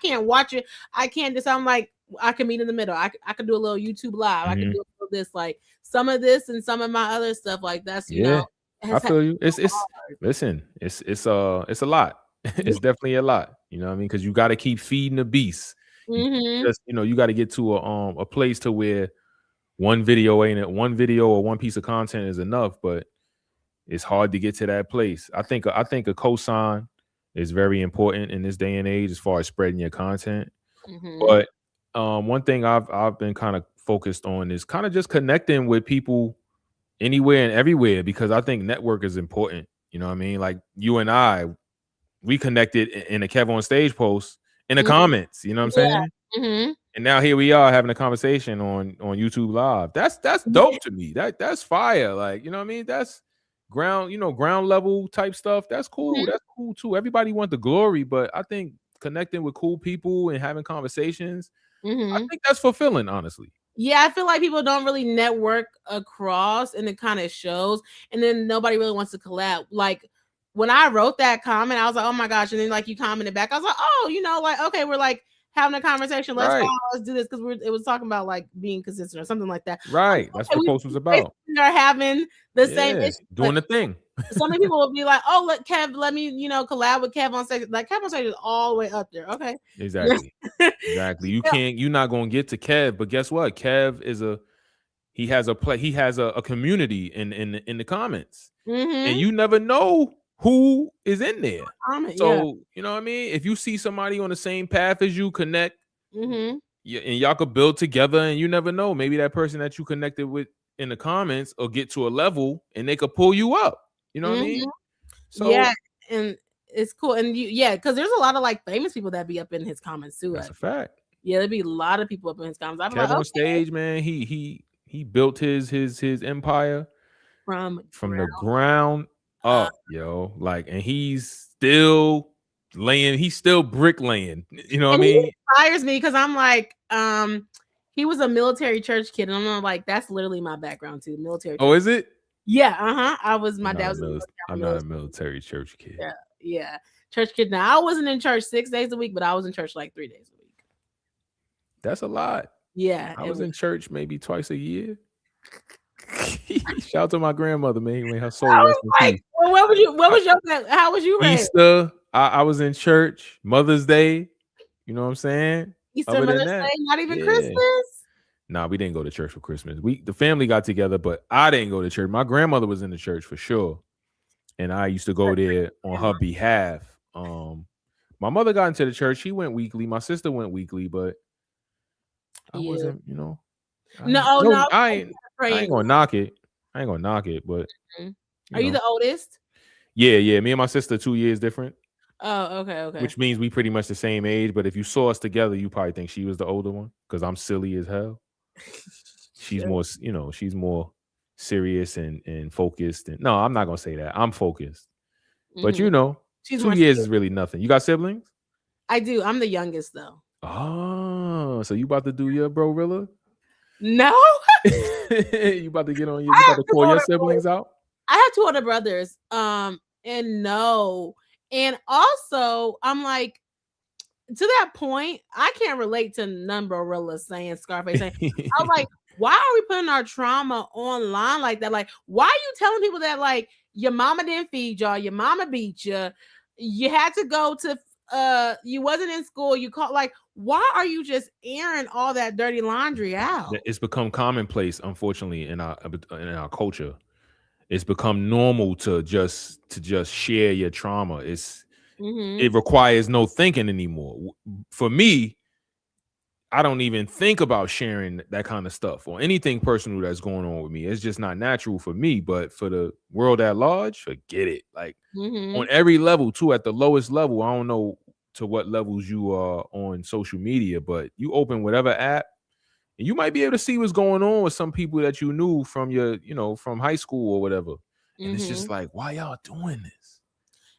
can't watch it. I can't just. I'm like, I can meet in the middle. I could do a little YouTube live. I can do this, like some of this and some of my other stuff. Like that's I feel you. It's listen. It's a lot. It's definitely a lot. You know what I mean? Because you got to keep feeding the beast. You got to get to a place to where one video or one piece of content is enough, but it's hard to get to that place. I think a cosign is very important in this day and age as far as spreading your content. But one thing I've been kind of focused on is kind of just connecting with people anywhere and everywhere, because I think network is important. You know what I mean? Like you and I, we connected in a Kev on Stage post in the comments. You know what I'm saying? And now here we are having a conversation on YouTube Live. That's dope to me. That's fire. Like, you know what I mean? That's ground level type stuff. That's cool. That's cool too. Everybody wants the glory, but I think connecting with cool people and having conversations, I think that's fulfilling, honestly. Yeah, I feel like people don't really network across, and it kind of shows. And then nobody really wants to collab. Like when I wrote that comment, I was like, oh my gosh. And then like you commented back, I was like, oh, like, okay, we're like having a conversation. Let's do this, because it was talking about like being consistent or something like that. Right. That's what the post was about. We are having the same issue, doing the thing. So many people will be like, oh, let me collab with Kev on Stage. Like Kev on Stage is all the way up there. Okay. Exactly. You're not gonna get to Kev, but guess what? Kev he has a community in the comments. And you never know who is in there. Comment, yeah. So, you know what I mean? If you see somebody on the same path as you, connect, Mm-hmm. and y'all could build together, and you never know. Maybe that person that you connected with in the comments will get to a level and they could pull you up. You know what I Mm-hmm. mean? Yeah, So and it's cool. And because there's a lot of like famous people that be up in his comments too. that's a fact. Yeah, there'd be a lot of people up in his comments. I'd be like, Kev on okay, stage, man, he built his empire from from the ground ground up. up, yo. Like, and he's still he's still bricklaying. You know what I And he mean? inspires me because I'm like, he was a military church kid, and I'm like, that's literally my background too, military. Oh, Church. is it? Yeah, my dad was I'm not a military church kid. yeah, church kid. Now I wasn't in church 6 days a week, but I was in church like 3 days a week. That's a lot. Yeah, I was in church maybe twice a year. Shout out to my grandmother, man. May her soul rest in peace. Well, what was your how was you raised? Easter, I was in church. Mother's Day, you know what I'm saying? Easter, Other than Mother's that, Day, not even yeah. Christmas. Nah, we didn't go to church for Christmas. The family got together, but I didn't go to church. My grandmother was in the church for sure, and I used to go there on her behalf. My mother got into the church. She went weekly. My sister went weekly, but I wasn't. You know, I ain't gonna knock it. I ain't gonna knock it, but are you the oldest? Yeah. Me and my sister 2 years different. Oh, okay. Which means we pretty much the same age. But if you saw us together, you probably think she was the older one because I'm silly as hell. She's more, she's more serious and focused. And no, I'm not gonna say that. I'm focused. But she's 2 years is really nothing. You got siblings? I do. I'm the youngest though. Oh, so you about to do your Glorilla? No. You about to get on you about to call your siblings out? I have 2 older brothers. And no. And also, I'm like, to that point, I can't relate to none Glorilla'S saying Scarface saying. I was like, why are we putting our trauma online like that? Like, why are you telling people that like your mama didn't feed y'all, your mama beat you, you had to go to you wasn't in school, you called like why are you just airing all that dirty laundry out? It's become commonplace, unfortunately, in our culture. It's become normal to just share your trauma. It requires no thinking anymore. For me, I don't even think about sharing that kind of stuff or anything personal that's going on with me. It's just not natural for me. But for the world at large, forget it. Like on every level, too, at the lowest level, I don't know to what levels you are on social media, but you open whatever app, and you might be able to see what's going on with some people that you knew from your, from high school or whatever. And it's just like, why y'all doing this?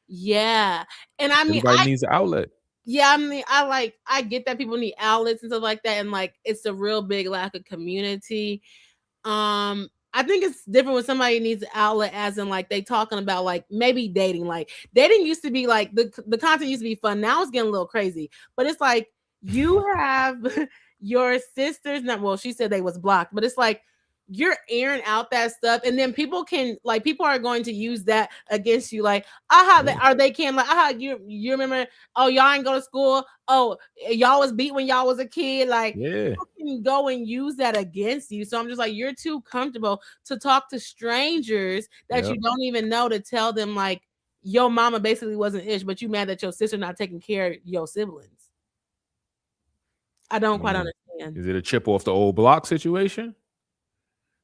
Yeah. And I mean, everybody needs an outlet. Yeah, I mean, I get that people need outlets and stuff like that, and like it's a real big lack of community. I think it's different when somebody needs an outlet, as in like they talking about like maybe dating. Like dating used to be like the content used to be fun. Now it's getting a little crazy, but it's like you have your sisters. Not well, she said they was blocked, but it's like you're airing out that stuff, and then people are going to use that against you. Like, they can like, you remember? Oh, y'all ain't go to school. Oh, y'all was beat when y'all was a kid. Like, people can go and use that against you. So I'm just like, you're too comfortable to talk to strangers that you don't even know to tell them like your mama basically wasn't ish, but you mad that your sister not taking care of your siblings. I don't quite understand. Is it a chip off the old block situation?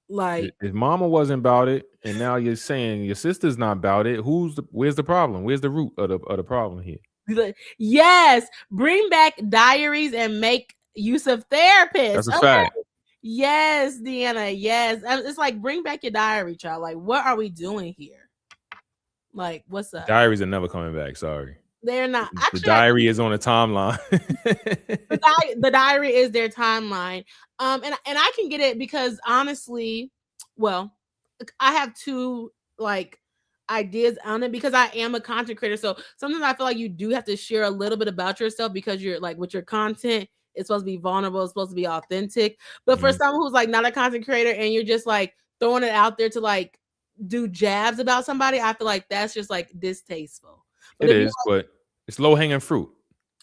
Like if mama wasn't about it, and now you're saying your sister's not about it, where's the problem? Where's the root of the problem here? Yes, bring back diaries and make use of therapists. That's a fact. Yes, Deanna. Yes, it's like bring back your diary, child. Like, what are we doing here? Like, what's up? Diaries are never coming back. Sorry, they're not. Actually, the diary is on a timeline. the diary is their timeline. And I can get it because honestly, well, I have 2 like ideas on it because I am a content creator. So sometimes I feel like you do have to share a little bit about yourself because you're like with your content, it's supposed to be vulnerable, it's supposed to be authentic. But for someone who's like not a content creator and you're just like throwing it out there to like do jabs about somebody, I feel like that's just like distasteful. But it is, but it's low hanging fruit.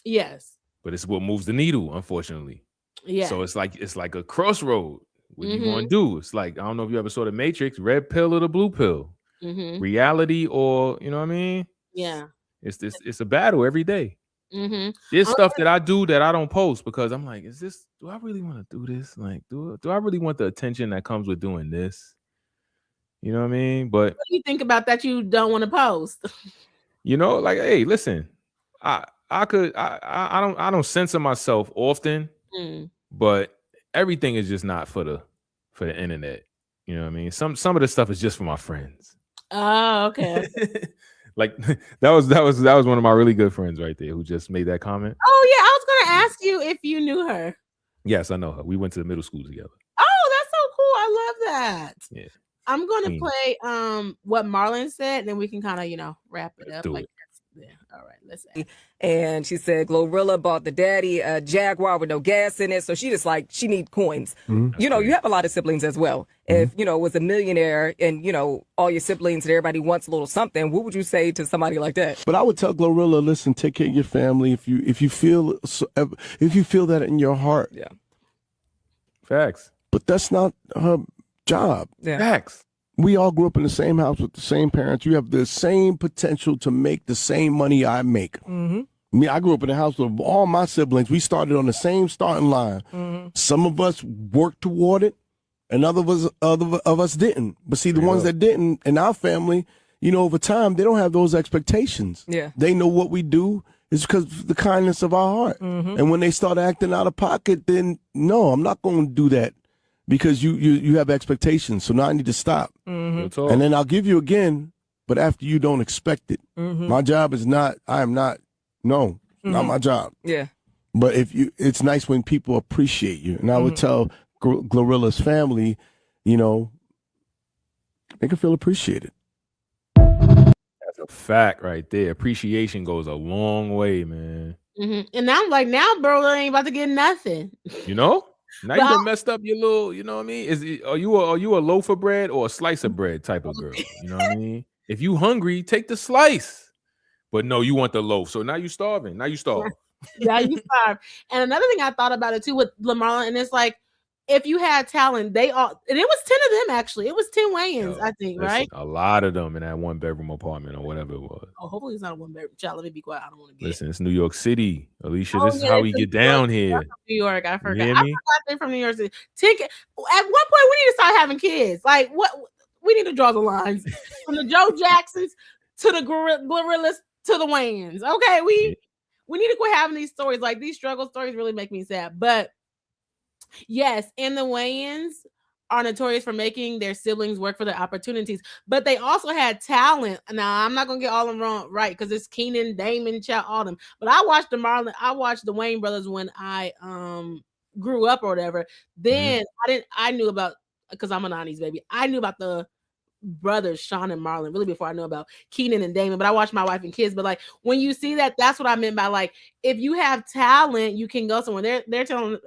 Yes. But it's what moves the needle, unfortunately. Yeah. So it's like a crossroad. What you gonna do? It's like, I don't know if you ever saw The Matrix, red pill or the blue pill. reality or you know what I mean. Yeah. It's a battle every day. There's stuff that I do that I don't post because I'm like, do I really want to do this? Like, do I really want the attention that comes with doing this? You know what I mean? But what do you think about that? You don't want to post. you know, like, hey, listen, I don't censor myself often, but everything is just not for the internet. You know what I mean? Some of the stuff is just for my friends. Oh, okay. Like that was one of my really good friends right there who just made that comment. Oh yeah, I was gonna ask you if you knew her. Yes, I know her. We went to middle school together. Oh, that's so cool. I love that. Yeah. I'm gonna play what Marlon said, and then we can kind of wrap it up. Like yeah. All right, let's add. And she said Glorilla bought the daddy a Jaguar with no gas in it, so she just like she need coins. You know, you have a lot of siblings as well. If was a millionaire and all your siblings and everybody wants a little something, what would you say to somebody like that? But I would tell Glorilla, listen, take care of your family. If you feel that in your heart, yeah, facts. But that's not her job. Yeah. Facts. We all grew up in the same house with the same parents. You have the same potential to make the same money I make. I grew up in a house with all my siblings. We started on the same starting line. Some of us worked toward it, and other of us didn't. But see, the ones that didn't in our family, over time, they don't have those expectations. Yeah. They know what we do is because of the kindness of our heart. And when they start acting out of pocket, then no, I'm not going to do that. Because you have expectations, so now I need to stop. And then I'll give you again, but after you don't expect it. My job is not, not my job. Yeah. But it's nice when people appreciate you. And I would tell Glorilla'S family, make her feel appreciated. That's a fact right there. Appreciation goes a long way, man. And I'm like, now bro ain't about to get nothing. Now you done messed up your little, you know what I mean? Are you a loaf of bread or a slice of bread type of girl? You know what I mean? If you hungry, take the slice. But no, you want the loaf. So now you starving. Now you starve. Yeah, you starve. And another thing I thought about it too with Lamar, and it's like, if you had talent, and it was 10 of them actually. It was 10 Wayans, I think, right? A lot of them in that one bedroom apartment or whatever it was. Oh, hopefully it's not a one bedroom. Child, let me be quiet. I don't want to get. Listen, it's New York City, Alicia. This is how we get down here. New York, I forgot. You hear I me? forgot they're from New York City. At what point we need to start having kids? Like what? We need to draw the lines from the Joe Jacksons to the Glorilla'S to the Wayans. Okay, we need to quit having these stories. Like these struggle stories really make me sad, but. Yes, and the Wayans are notorious for making their siblings work for their opportunities, but they also had talent. Now, I'm not gonna get all of them wrong, right? Because it's Keenan, Damon, Chow, all them. But I watched the Wayne brothers when I grew up or whatever. Then I knew about, because I'm a 90s baby. I knew about the brothers Sean and Marlon really before I knew about Keenan and Damon, but I watched My Wife and Kids. But like when you see that, that's what I meant by like if you have talent, you can go somewhere. They're telling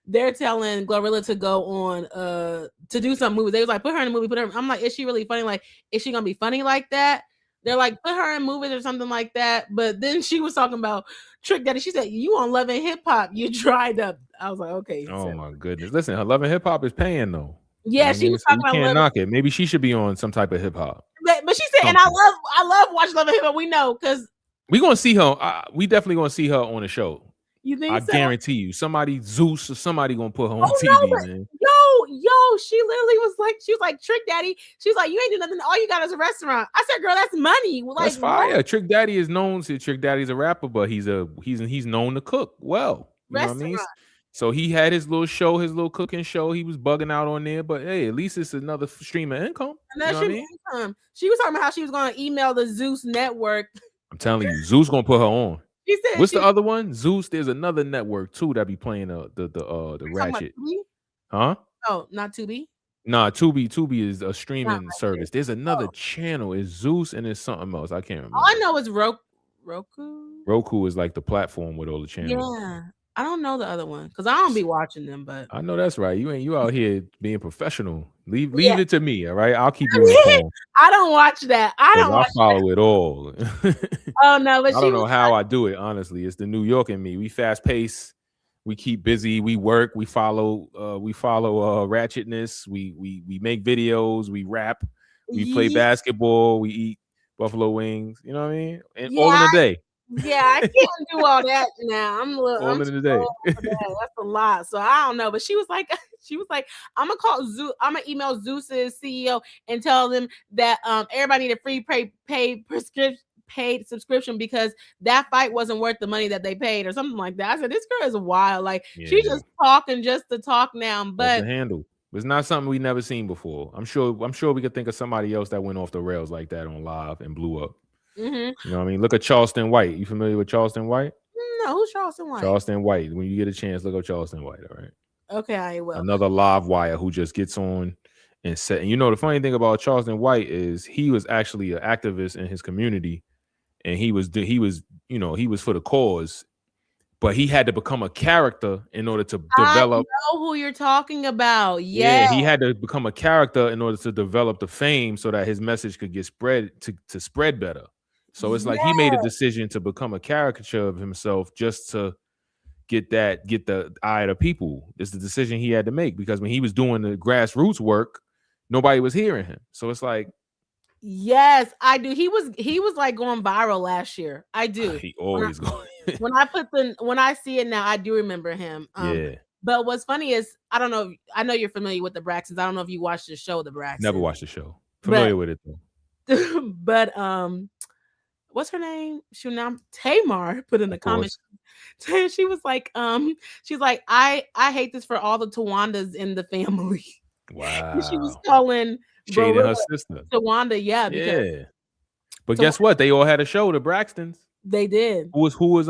Glorilla to go on to do some movies. They was like, put her in a movie, I'm like, is she really funny? Like, is she gonna be funny like that? They're like, put her in movies or something like that. But then she was talking about Trick Daddy. She said, you on Love and Hip Hop, you dried up. I was like, okay. Oh my goodness. Listen, her Love and Hip Hop is paying though. Yeah, she was talking about. You can't knock it. Maybe she should be on some type of hip hop. But she said, and I love watching Love and Hip Hop. We know because we gonna see her. We definitely gonna see her on the show. You think? I guarantee you, somebody Zeus or somebody gonna put her on TV, man. Yo, she literally was like Trick Daddy. She was like, you ain't do nothing. All you got is a restaurant. I said, girl, that's money. Like, that's fire. What? Trick Daddy is known. Trick Daddy's a rapper, but he's known to cook well. You know what I mean? So he had his little show, his little cooking show. He was bugging out on there, but hey, at least it's another stream of income. Another stream of income. She was talking about how she was going to email the Zeus network. I'm telling you, Zeus gonna put her on. She said, what's the other one? Zeus. There's another network too that be playing the Ratchet. Huh? Oh, not Tubi. Nah, Tubi is a streaming service. There's another channel. It's Zeus and it's something else. I can't remember. All I know is Roku. Roku is like the platform with all the channels. Yeah. I don't know the other one because I don't be watching them, but I know that's right. You out here being professional. Leave it to me, all right? I'll keep you informed. I don't watch that. I follow it all. Oh no, but I don't know how I do it. Honestly, it's the New York in me. We fast pace. We keep busy. We work. We follow ratchetness. We make videos. We rap. We play basketball. We eat buffalo wings. You know what I mean? And Yeah, all in a day. I can't do all that now. I'm All in too a day. old for that. That's a lot. So I don't know. But she was like, I'm gonna call Zeus. I'm gonna email Zeus's CEO and tell them that everybody need a free paid subscription because that fight wasn't worth the money that they paid or something like that. I said, this girl is wild. Like she's just talking just to talk now. But the handle. It's not something we never seen before. I'm sure we could think of somebody else that went off the rails like that on live and blew up. Mm-hmm. You know what I mean? Look at Charleston White. You familiar with Charleston White? No, who's Charleston White? Charleston White. When you get a chance, look up Charleston White. All right. Okay, I will. Another live wire who just gets on and set. And you know the funny thing about Charleston White is he was actually an activist in his community, and he was for the cause. But he had to become a character in order to develop. I know who you're talking about. Yeah, he had to become a character in order to develop the fame so that his message could get spread to spread better. So it's like he made a decision to become a caricature of himself just to get the eye of the people. It's the decision he had to make because when he was doing the grassroots work, nobody was hearing him. So it's like, yes, I do. He was like going viral last year. I do. He always going. When I see it now, I do remember him. Yeah. But what's funny is I don't know. I know you're familiar with the Braxtons. I don't know if you watched the show, The Braxtons. Never watched the show. Familiar with it though. But what's her name? Tamar put in the comments. She was like, she's like, I hate this for all the Tawandas in the family. Wow. She was calling shading her sister. Tawanda, yeah. But guess what? They all had a show, the Braxtons. They did. Who was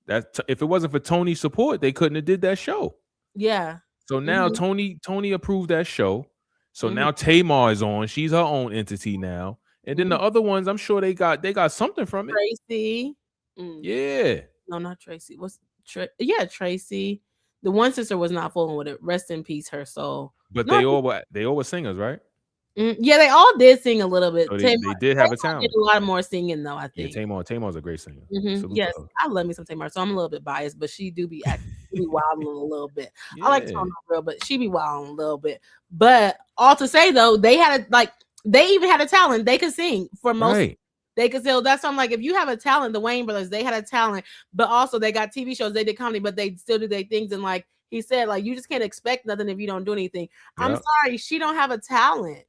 that? If it wasn't for Tony's support, they couldn't have did that show. Yeah. So now Tony approved that show. So now Tamar is on. She's her own entity now. And then the other ones, I'm sure they got something from it. Tracy. Yeah. No, not Tracy. Tracy. The one sister was not fooling with it. Rest in peace, her soul. But they all were singers, right? Yeah, they all did sing a little bit. So they did have a talent. Did a lot more singing though, I think. Yeah, Tamar's a great singer. Yes, I love me some Tamar. So I'm a little bit biased, but she do be acting, wilding a little bit. Yeah. I like Tamar real, but she be wilding a little bit. But all to say though, they even had a talent. They could sing for most. Right. They could sing. That's something like if you have a talent, the Wayne brothers, they had a talent, but also they got TV shows. They did comedy, but they still do their things. And like he said, like you just can't expect nothing if you don't do anything. Yep. I'm sorry, she don't have a talent.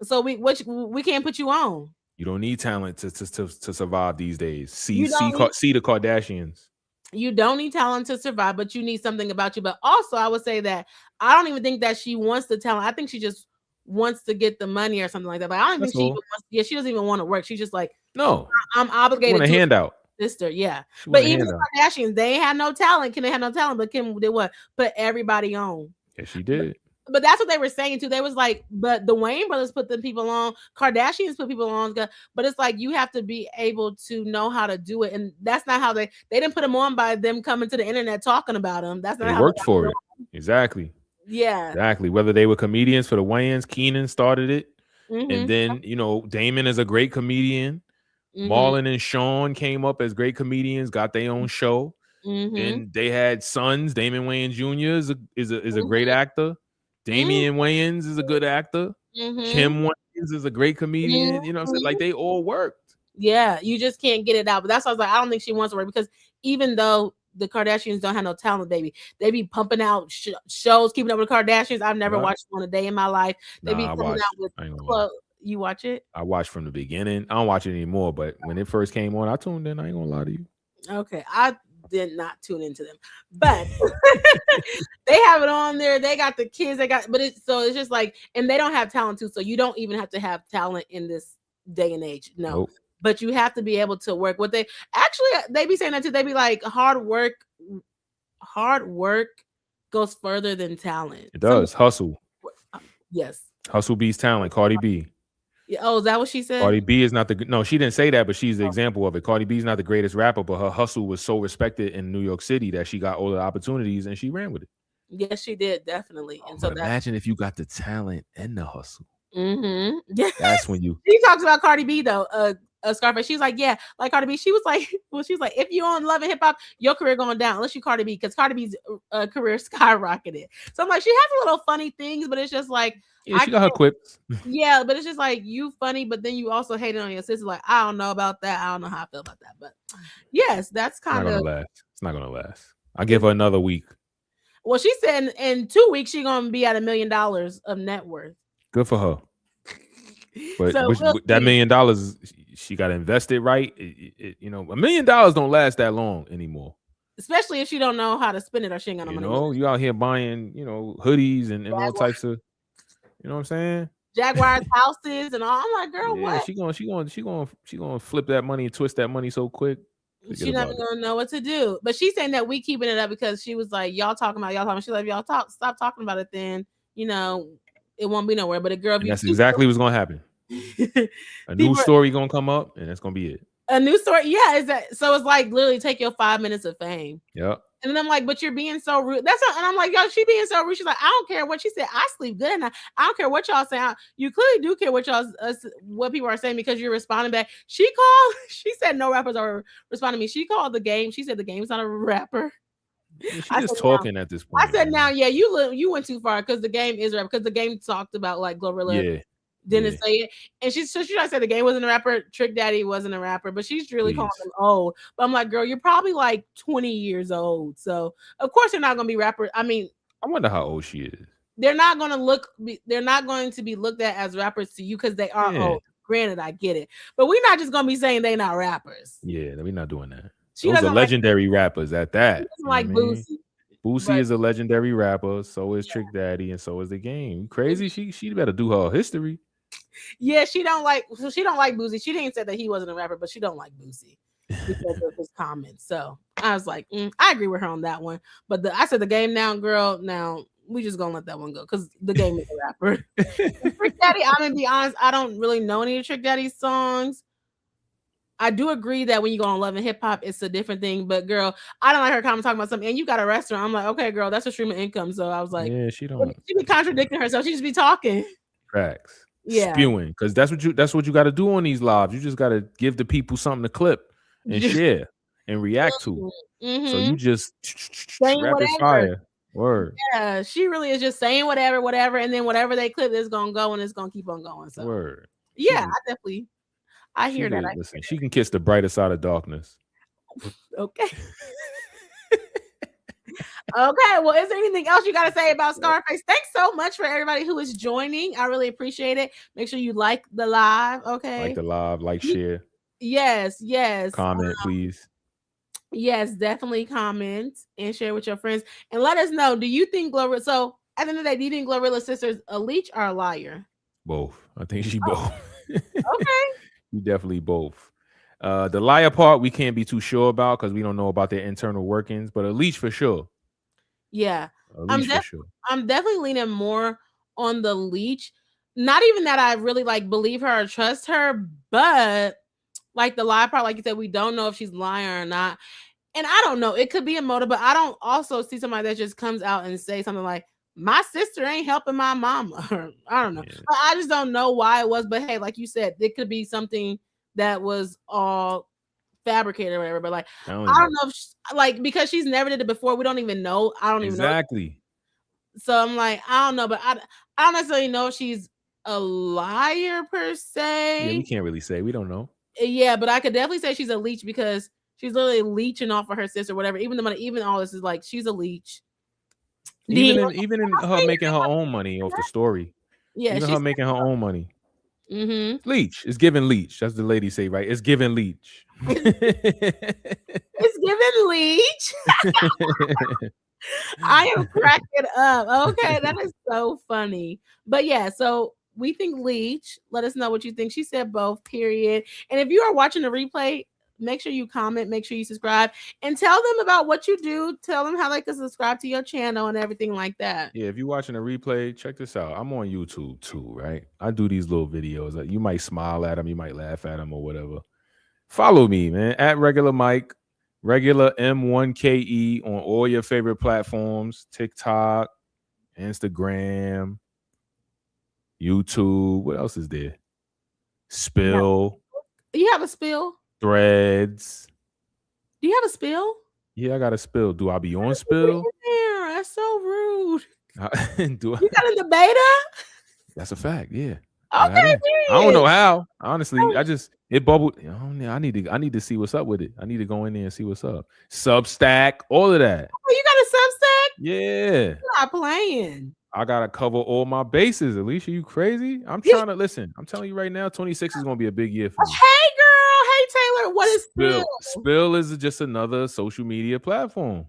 So we can't put you on. You don't need talent to survive these days. See the Kardashians. You don't need talent to survive, but you need something about you. But also, I would say that I don't even think that she wants the talent. I think she just wants to get the money or something like that. But I don't think she even wants. She doesn't even want to work. She's just like, no, I'm obligated to a handout. Sister, yeah. But even the Kardashians, they ain't had no talent. Kim had no talent, but Kim did what? Put everybody on. Yes, she did. But that's what they were saying too. They was like, but the Wayne brothers put the people on, Kardashians put people on. But it's like you have to be able to know how to do it, and that's not how they didn't put them on by them coming to the internet talking about them. That's not they how worked for it. Exactly. Yeah. Exactly. Whether they were comedians for the Wayans, Keenan started it, and then Damon is a great comedian. Marlon and Sean came up as great comedians, got their own show, and they had sons. Damon Wayans Jr. is a great actor. Damian Wayans is a good actor. Kim Wayans is a great comedian. You know what I'm saying? Like they all worked. Yeah, you just can't get it out. But that's why I was like, I don't think she wants to work because even though the Kardashians don't have no talent, baby, they be pumping out shows, keeping up with the Kardashians. I've never watched one a day in my life. They be coming out with you watch it? I watched from the beginning. I don't watch it anymore, but when it first came on, I tuned in. I ain't gonna lie to you. Okay, I did not tune into them, but they have it on there. They got the kids. But it's just like, and they don't have talent too. So you don't even have to have talent in this day and age. No, nope. But you have to be able to work. What they be saying that too. They be like, hard work goes further than talent. It does. Hustle. Yes. Hustle beats talent. Cardi B. Oh, is that what she said? Cardi B is not no, she didn't say that, but she's the example of it. Cardi B is not the greatest rapper, but her hustle was so respected in New York City that she got all the opportunities and she ran with it. Yes, she did, definitely. And so imagine if you got the talent and the hustle. Yeah, that's when you. She talks about Cardi B though. Scarface. She's like, yeah, like Cardi B. She was like, well, she's like, if you on Love and Hip Hop, your career going down unless you Cardi B, because Cardi B's career skyrocketed. So I'm like, she has a little funny things, but it's just like, Yeah, she got her quips. yeah, but it's just like you funny, but then you also hated on your sister. Like, I don't know about that. I don't know how I feel about that, but yes, that's kind of It's not gonna last. I'll give her another week. Well, she said in 2 weeks she's gonna be at $1 million of net worth. Good for her. But So we'll that $1 see. million, she got to invest it right. You know, $1 million don't last that long anymore. Especially if she don't know how to spend it or she ain't got no money. You know, you out here buying, you know, hoodies and all types of, you know what I'm saying? Jaguars houses and all. I'm like, girl, Yeah, what? she gonna flip that money and twist that money so quick. She's not gonna know what to do. But she's saying that we keeping it up because she was like, y'all talking. She's like, y'all stop talking about it, then you know it won't be nowhere. But a girl, that's exactly what's gonna happen. A new story gonna come up, and that's gonna be it. A new story, yeah. Is that so? It's like literally take your 5 minutes of fame. Yep. And then I'm like, but you're being so rude. And I'm like, yo, she being so rude. She's like, I don't care what she said. I sleep good and I don't care what y'all say. You clearly do care what what people are saying because you're responding back. She said no rappers are responding to me. She called the game. She said the game's not a rapper. She's just talking at this point. I said, now, yeah, you went too far because the game is a rapper. Because the game talked about like Glorilla. Yeah. Didn't say it, and she tried to say the game wasn't a rapper. Trick Daddy wasn't a rapper, but she's really calling them old. But I'm like, girl, you're probably like 20 years old, so of course they're not gonna be rappers. I mean, I wonder how old she is. They're not going to be looked at as rappers to you because they are old. Granted, I get it, but we're not just gonna be saying they not rappers. Yeah, we're not doing that. Those are legendary rappers at that. She like Boosie. Boosie is a legendary rapper. So is Trick Daddy, and so is the game. Crazy. She better do her history. Yeah, she don't like Boosie. She didn't say that he wasn't a rapper, but she don't like Boosie because of his comments. So I was like, I agree with her on that one. But I said the game now, girl. Now we just gonna let that one go because the game is a rapper. Trick Daddy, I'm gonna be honest, I don't really know any of Trick Daddy's songs. I do agree that when you go on Love and Hip Hop, it's a different thing. But girl, I don't like her comment talking about something. And you got a restaurant. I'm like, okay, girl, that's a stream of income. So I was like, yeah, she don't. She be contradicting herself. She just be talking. Facts. Yeah, spewing, because that's what you got to do on these lives. You just got to give the people something to clip and share and react to. Mm-hmm. So you just rapid fire. Word. Yeah, she really is just saying whatever, and then whatever they clip is gonna go and it's gonna keep on going. So word. Yeah, I hear that. Listen, she can kiss the brighter side of darkness. Okay. Okay, well, is there anything else you got to say about Scarface? Thanks so much for everybody who is joining. I really appreciate it. Make sure you like the live, okay? Like the live, share. Yes. Comment, please. Yes, definitely comment and share with your friends. And let us know, do you think Glorilla, so at the end of the day, do you think Glorilla's sister's a leech or a liar? Both. I think she both. Okay. You definitely both. The liar part, we can't be too sure about because we don't know about their internal workings, but a leech for sure. Yeah, I'm definitely leaning more on the leech. Not even that I really like believe her or trust her, but like the lie part, like you said, we don't know if she's lying or not. And I don't know, it could be a motive, but I don't also see somebody that just comes out and say something like, my sister ain't helping my mama. Or, I don't know. Yeah. I just don't know why it was, but hey, like you said, it could be something that was all fabricated or whatever, but like I don't know if because she's never did it before, we don't even know. I don't even know exactly. So I'm like, I don't know, but I don't necessarily know if she's a liar per se. Yeah, we can't really say. We don't know. Yeah, but I could definitely say she's a leech because she's literally leeching off of her sister, whatever. Even all this is like she's a leech. Even in her making her own money off the story. Yeah, even her making her own money. Mm-hmm. Leech. It's giving leech. That's the lady say, right? It's giving leech. It's giving leech. I am cracking up. Okay, that is so funny. But yeah, so we think leech. Let us know what you think. She said both, period. And if you are watching the replay, make sure you comment, make sure you subscribe, and tell them about what you do. Tell them how they can subscribe to your channel and everything like that. Yeah, if you're watching a replay, check this out. I'm on YouTube too, right? I do these little videos. You might smile at them, you might laugh at them or whatever. Follow me, man, at Regular Mike, Regular M1KE on all your favorite platforms, TikTok, Instagram, YouTube. What else is there? Spill. You have a spill? Threads. Do you have a spill? Yeah, I got a spill. Do I be on You're spill? in there. That's so rude. Do I? You got in the beta? That's a fact. Yeah, I got Okay, in. I don't know then. how. Honestly, Oh, it bubbled. I need to see what's up with it. I need to go in there and see what's up. Substack, all of that. you got a Substack? Yeah. You're not playing. I gotta cover all my bases. Alicia, you crazy? I'm trying to listen. I'm telling you right now, 26 is gonna be a big year for me. Hey, girl. Hey, Taylor. What is spill? Spill is just another social media platform.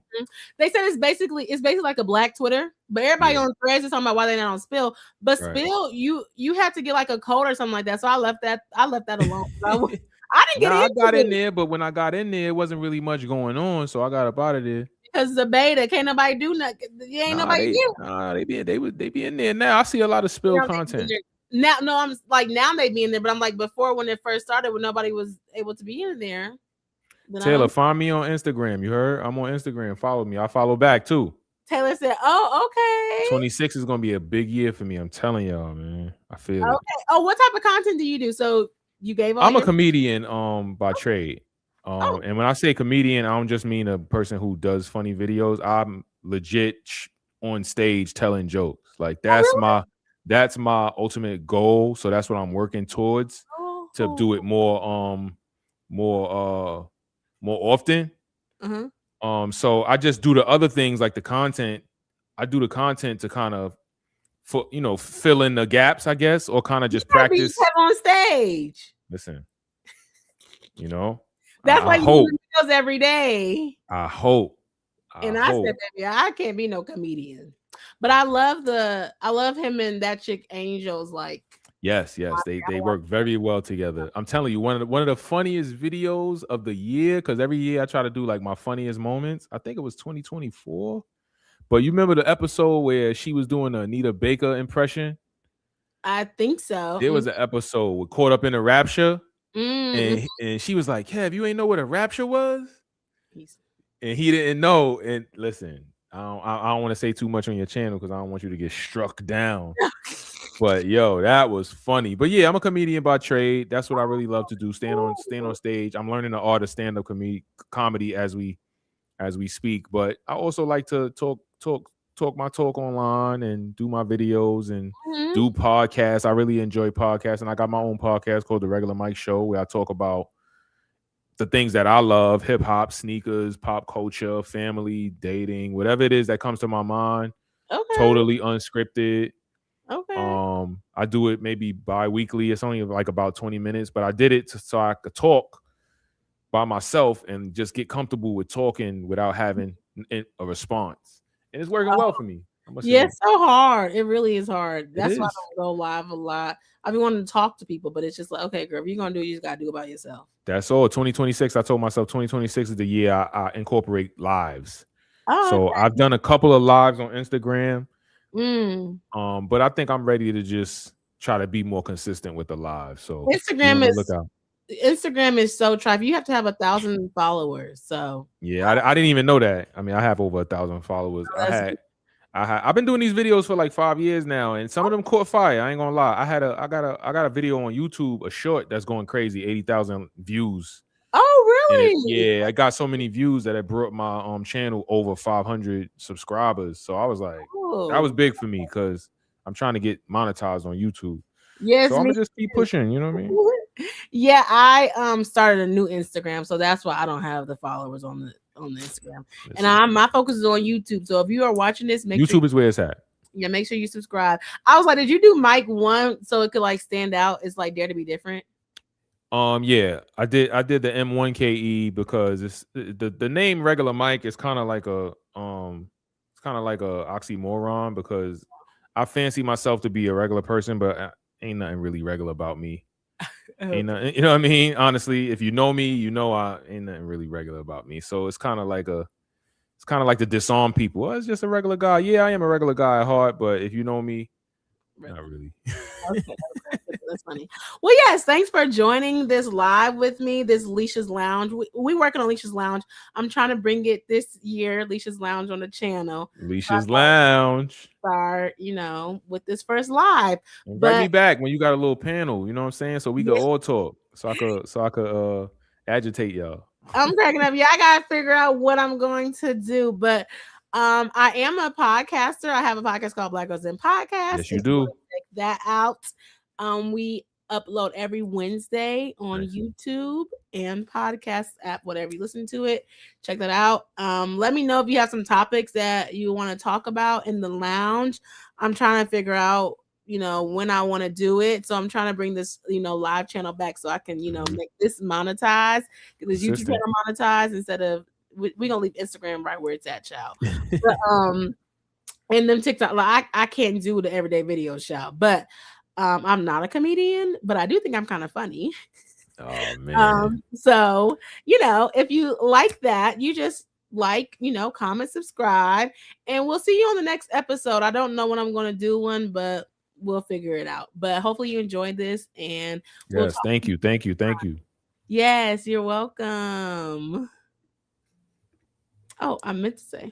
They said it's basically like a black Twitter, but everybody on Threads is talking about why they're not on Spill. But Spill, you had to get like a code or something like that. So I left that alone. I didn't get I got in it there, but when I got in there, it wasn't really much going on, so I got up out of there. because the beta can't nobody do nothing. Nobody do. They be in there now. I see a lot of Spill content. Now, no, I'm like now they be in there, but I'm like before when it first started when nobody was able to be in there. Taylor, find me on Instagram. You heard? I'm on Instagram. Follow me. I follow back too. Taylor said, "Oh, okay. 26 is gonna be a big year for me. I'm telling y'all, man. I feel it. Oh, what type of content do you do? So you gave I'm a comedian by trade. And when I say comedian, I don't just mean a person who does funny videos. I'm legit on stage telling jokes. Like that's my ultimate goal. So that's what I'm working towards to do it more often. So I just do the other things like the content. I do the content to kind of fill in the gaps, I guess, or kind of just practice on stage. Listen, that's why you do videos every day. I hope. I said, baby, I can't be no comedian, but I love him and that chick Angel's like. Yes, they work very well together. I'm telling you, one of the funniest videos of the year, because every year I try to do like my funniest moments. I think it was 2024. But you remember the episode where she was doing a Anita Baker impression? I think so. There was an episode with Caught Up in a Rapture. And she was like, Kev, you ain't know what a rapture was? And he didn't know. And listen, I don't want to say too much on your channel because I don't want you to get struck down. But yo, that was funny. But yeah, I'm a comedian by trade. That's what I really love to do. Stand on stage. I'm learning the art of stand-up comedy as we speak. But I also like to talk my talk online and do my videos and do podcasts. I really enjoy podcasts, and I got my own podcast called The Regular Mike Show, where I talk about the things that I love: hip hop, sneakers, pop culture, family, dating, whatever it is that comes to my mind. Totally unscripted. I do it maybe bi-weekly. It's only like about 20 minutes, but I did it so I could talk by myself and just get comfortable with talking without having a response. And it's working well for me. Yeah, it's so hard. It really is hard. That's why I don't go live a lot. I've been wanting to talk to people, but it's just like, okay, girl, if you're gonna do it, you just gotta do it by yourself. That's all. 2026. I told myself 2026 is the year I incorporate lives. So I've done a couple of lives on Instagram. But I think I'm ready to just try to be more consistent with the live. So Instagram is so tripe. You have to have 1,000 followers. So yeah, I didn't even know that. I mean, I have over 1,000 followers. I've been doing these videos for like 5 years now, and some of them caught fire. I ain't gonna lie. I got a video on YouTube, a short that's going crazy, 80,000 views. Oh, really? Yeah, I got so many views that it brought my channel over 500 subscribers. So I was like, that was big for me because I'm trying to get monetized on YouTube. Yes, so I'm gonna just keep pushing. You know what I mean? Yeah, I started a new Instagram, so that's why I don't have the followers on the Instagram. And my focus is on YouTube. So if you are watching this, YouTube is where it's at. Yeah, make sure you subscribe. I was like, did you do Mike 1 so it could like stand out? It's like Dare to Be Different. Yeah, I did the M1KE because it's the name Regular Mike is kind of like a oxymoron because I fancy myself to be a regular person, but ain't nothing really regular about me. Ain't nothing, you know what I mean? Honestly, if you know me, you know I ain't nothing really regular about me. So it's kind of like to disarm people. Well, it's just a regular guy. Yeah, I am a regular guy at heart, but if you know me, Really. Not really. Okay, that's funny. Well, yes, thanks for joining this live with me. This Lieshia'S Lounge. We working on Lieshia'S Lounge. I'm trying to bring it this year, Lieshia'S Lounge on the channel. Lieshia'S Lounge. Start, with this first live. Invite me But back when you got a little panel. You know what I'm saying? So we could all talk. So I could agitate y'all. I'm cracking up. Yeah, I gotta figure out what I'm going to do. But I am a podcaster. I have a podcast called Black Girls in Podcast. Yes, you do. Check that out. We upload every Wednesday on Nice. YouTube and podcast app, whatever you listen to it. Check that out. Let me know if you have some topics that you want to talk about in the lounge. I'm trying to figure out when I want to do it. So I'm trying to bring this, live channel back so I can, make this monetize, get this YouTube channel monetized instead of we're gonna leave Instagram right where it's at, child. But, and them TikTok, like I can't do the everyday video, child. But I'm not a comedian, but I do think I'm kind of funny. Oh man. So if you like that, you just comment, subscribe, and we'll see you on the next episode. I don't know when I'm going to do one, but we'll figure it out. But hopefully you enjoyed this, and yes, thank you. Yes, you're welcome. Oh, I meant to say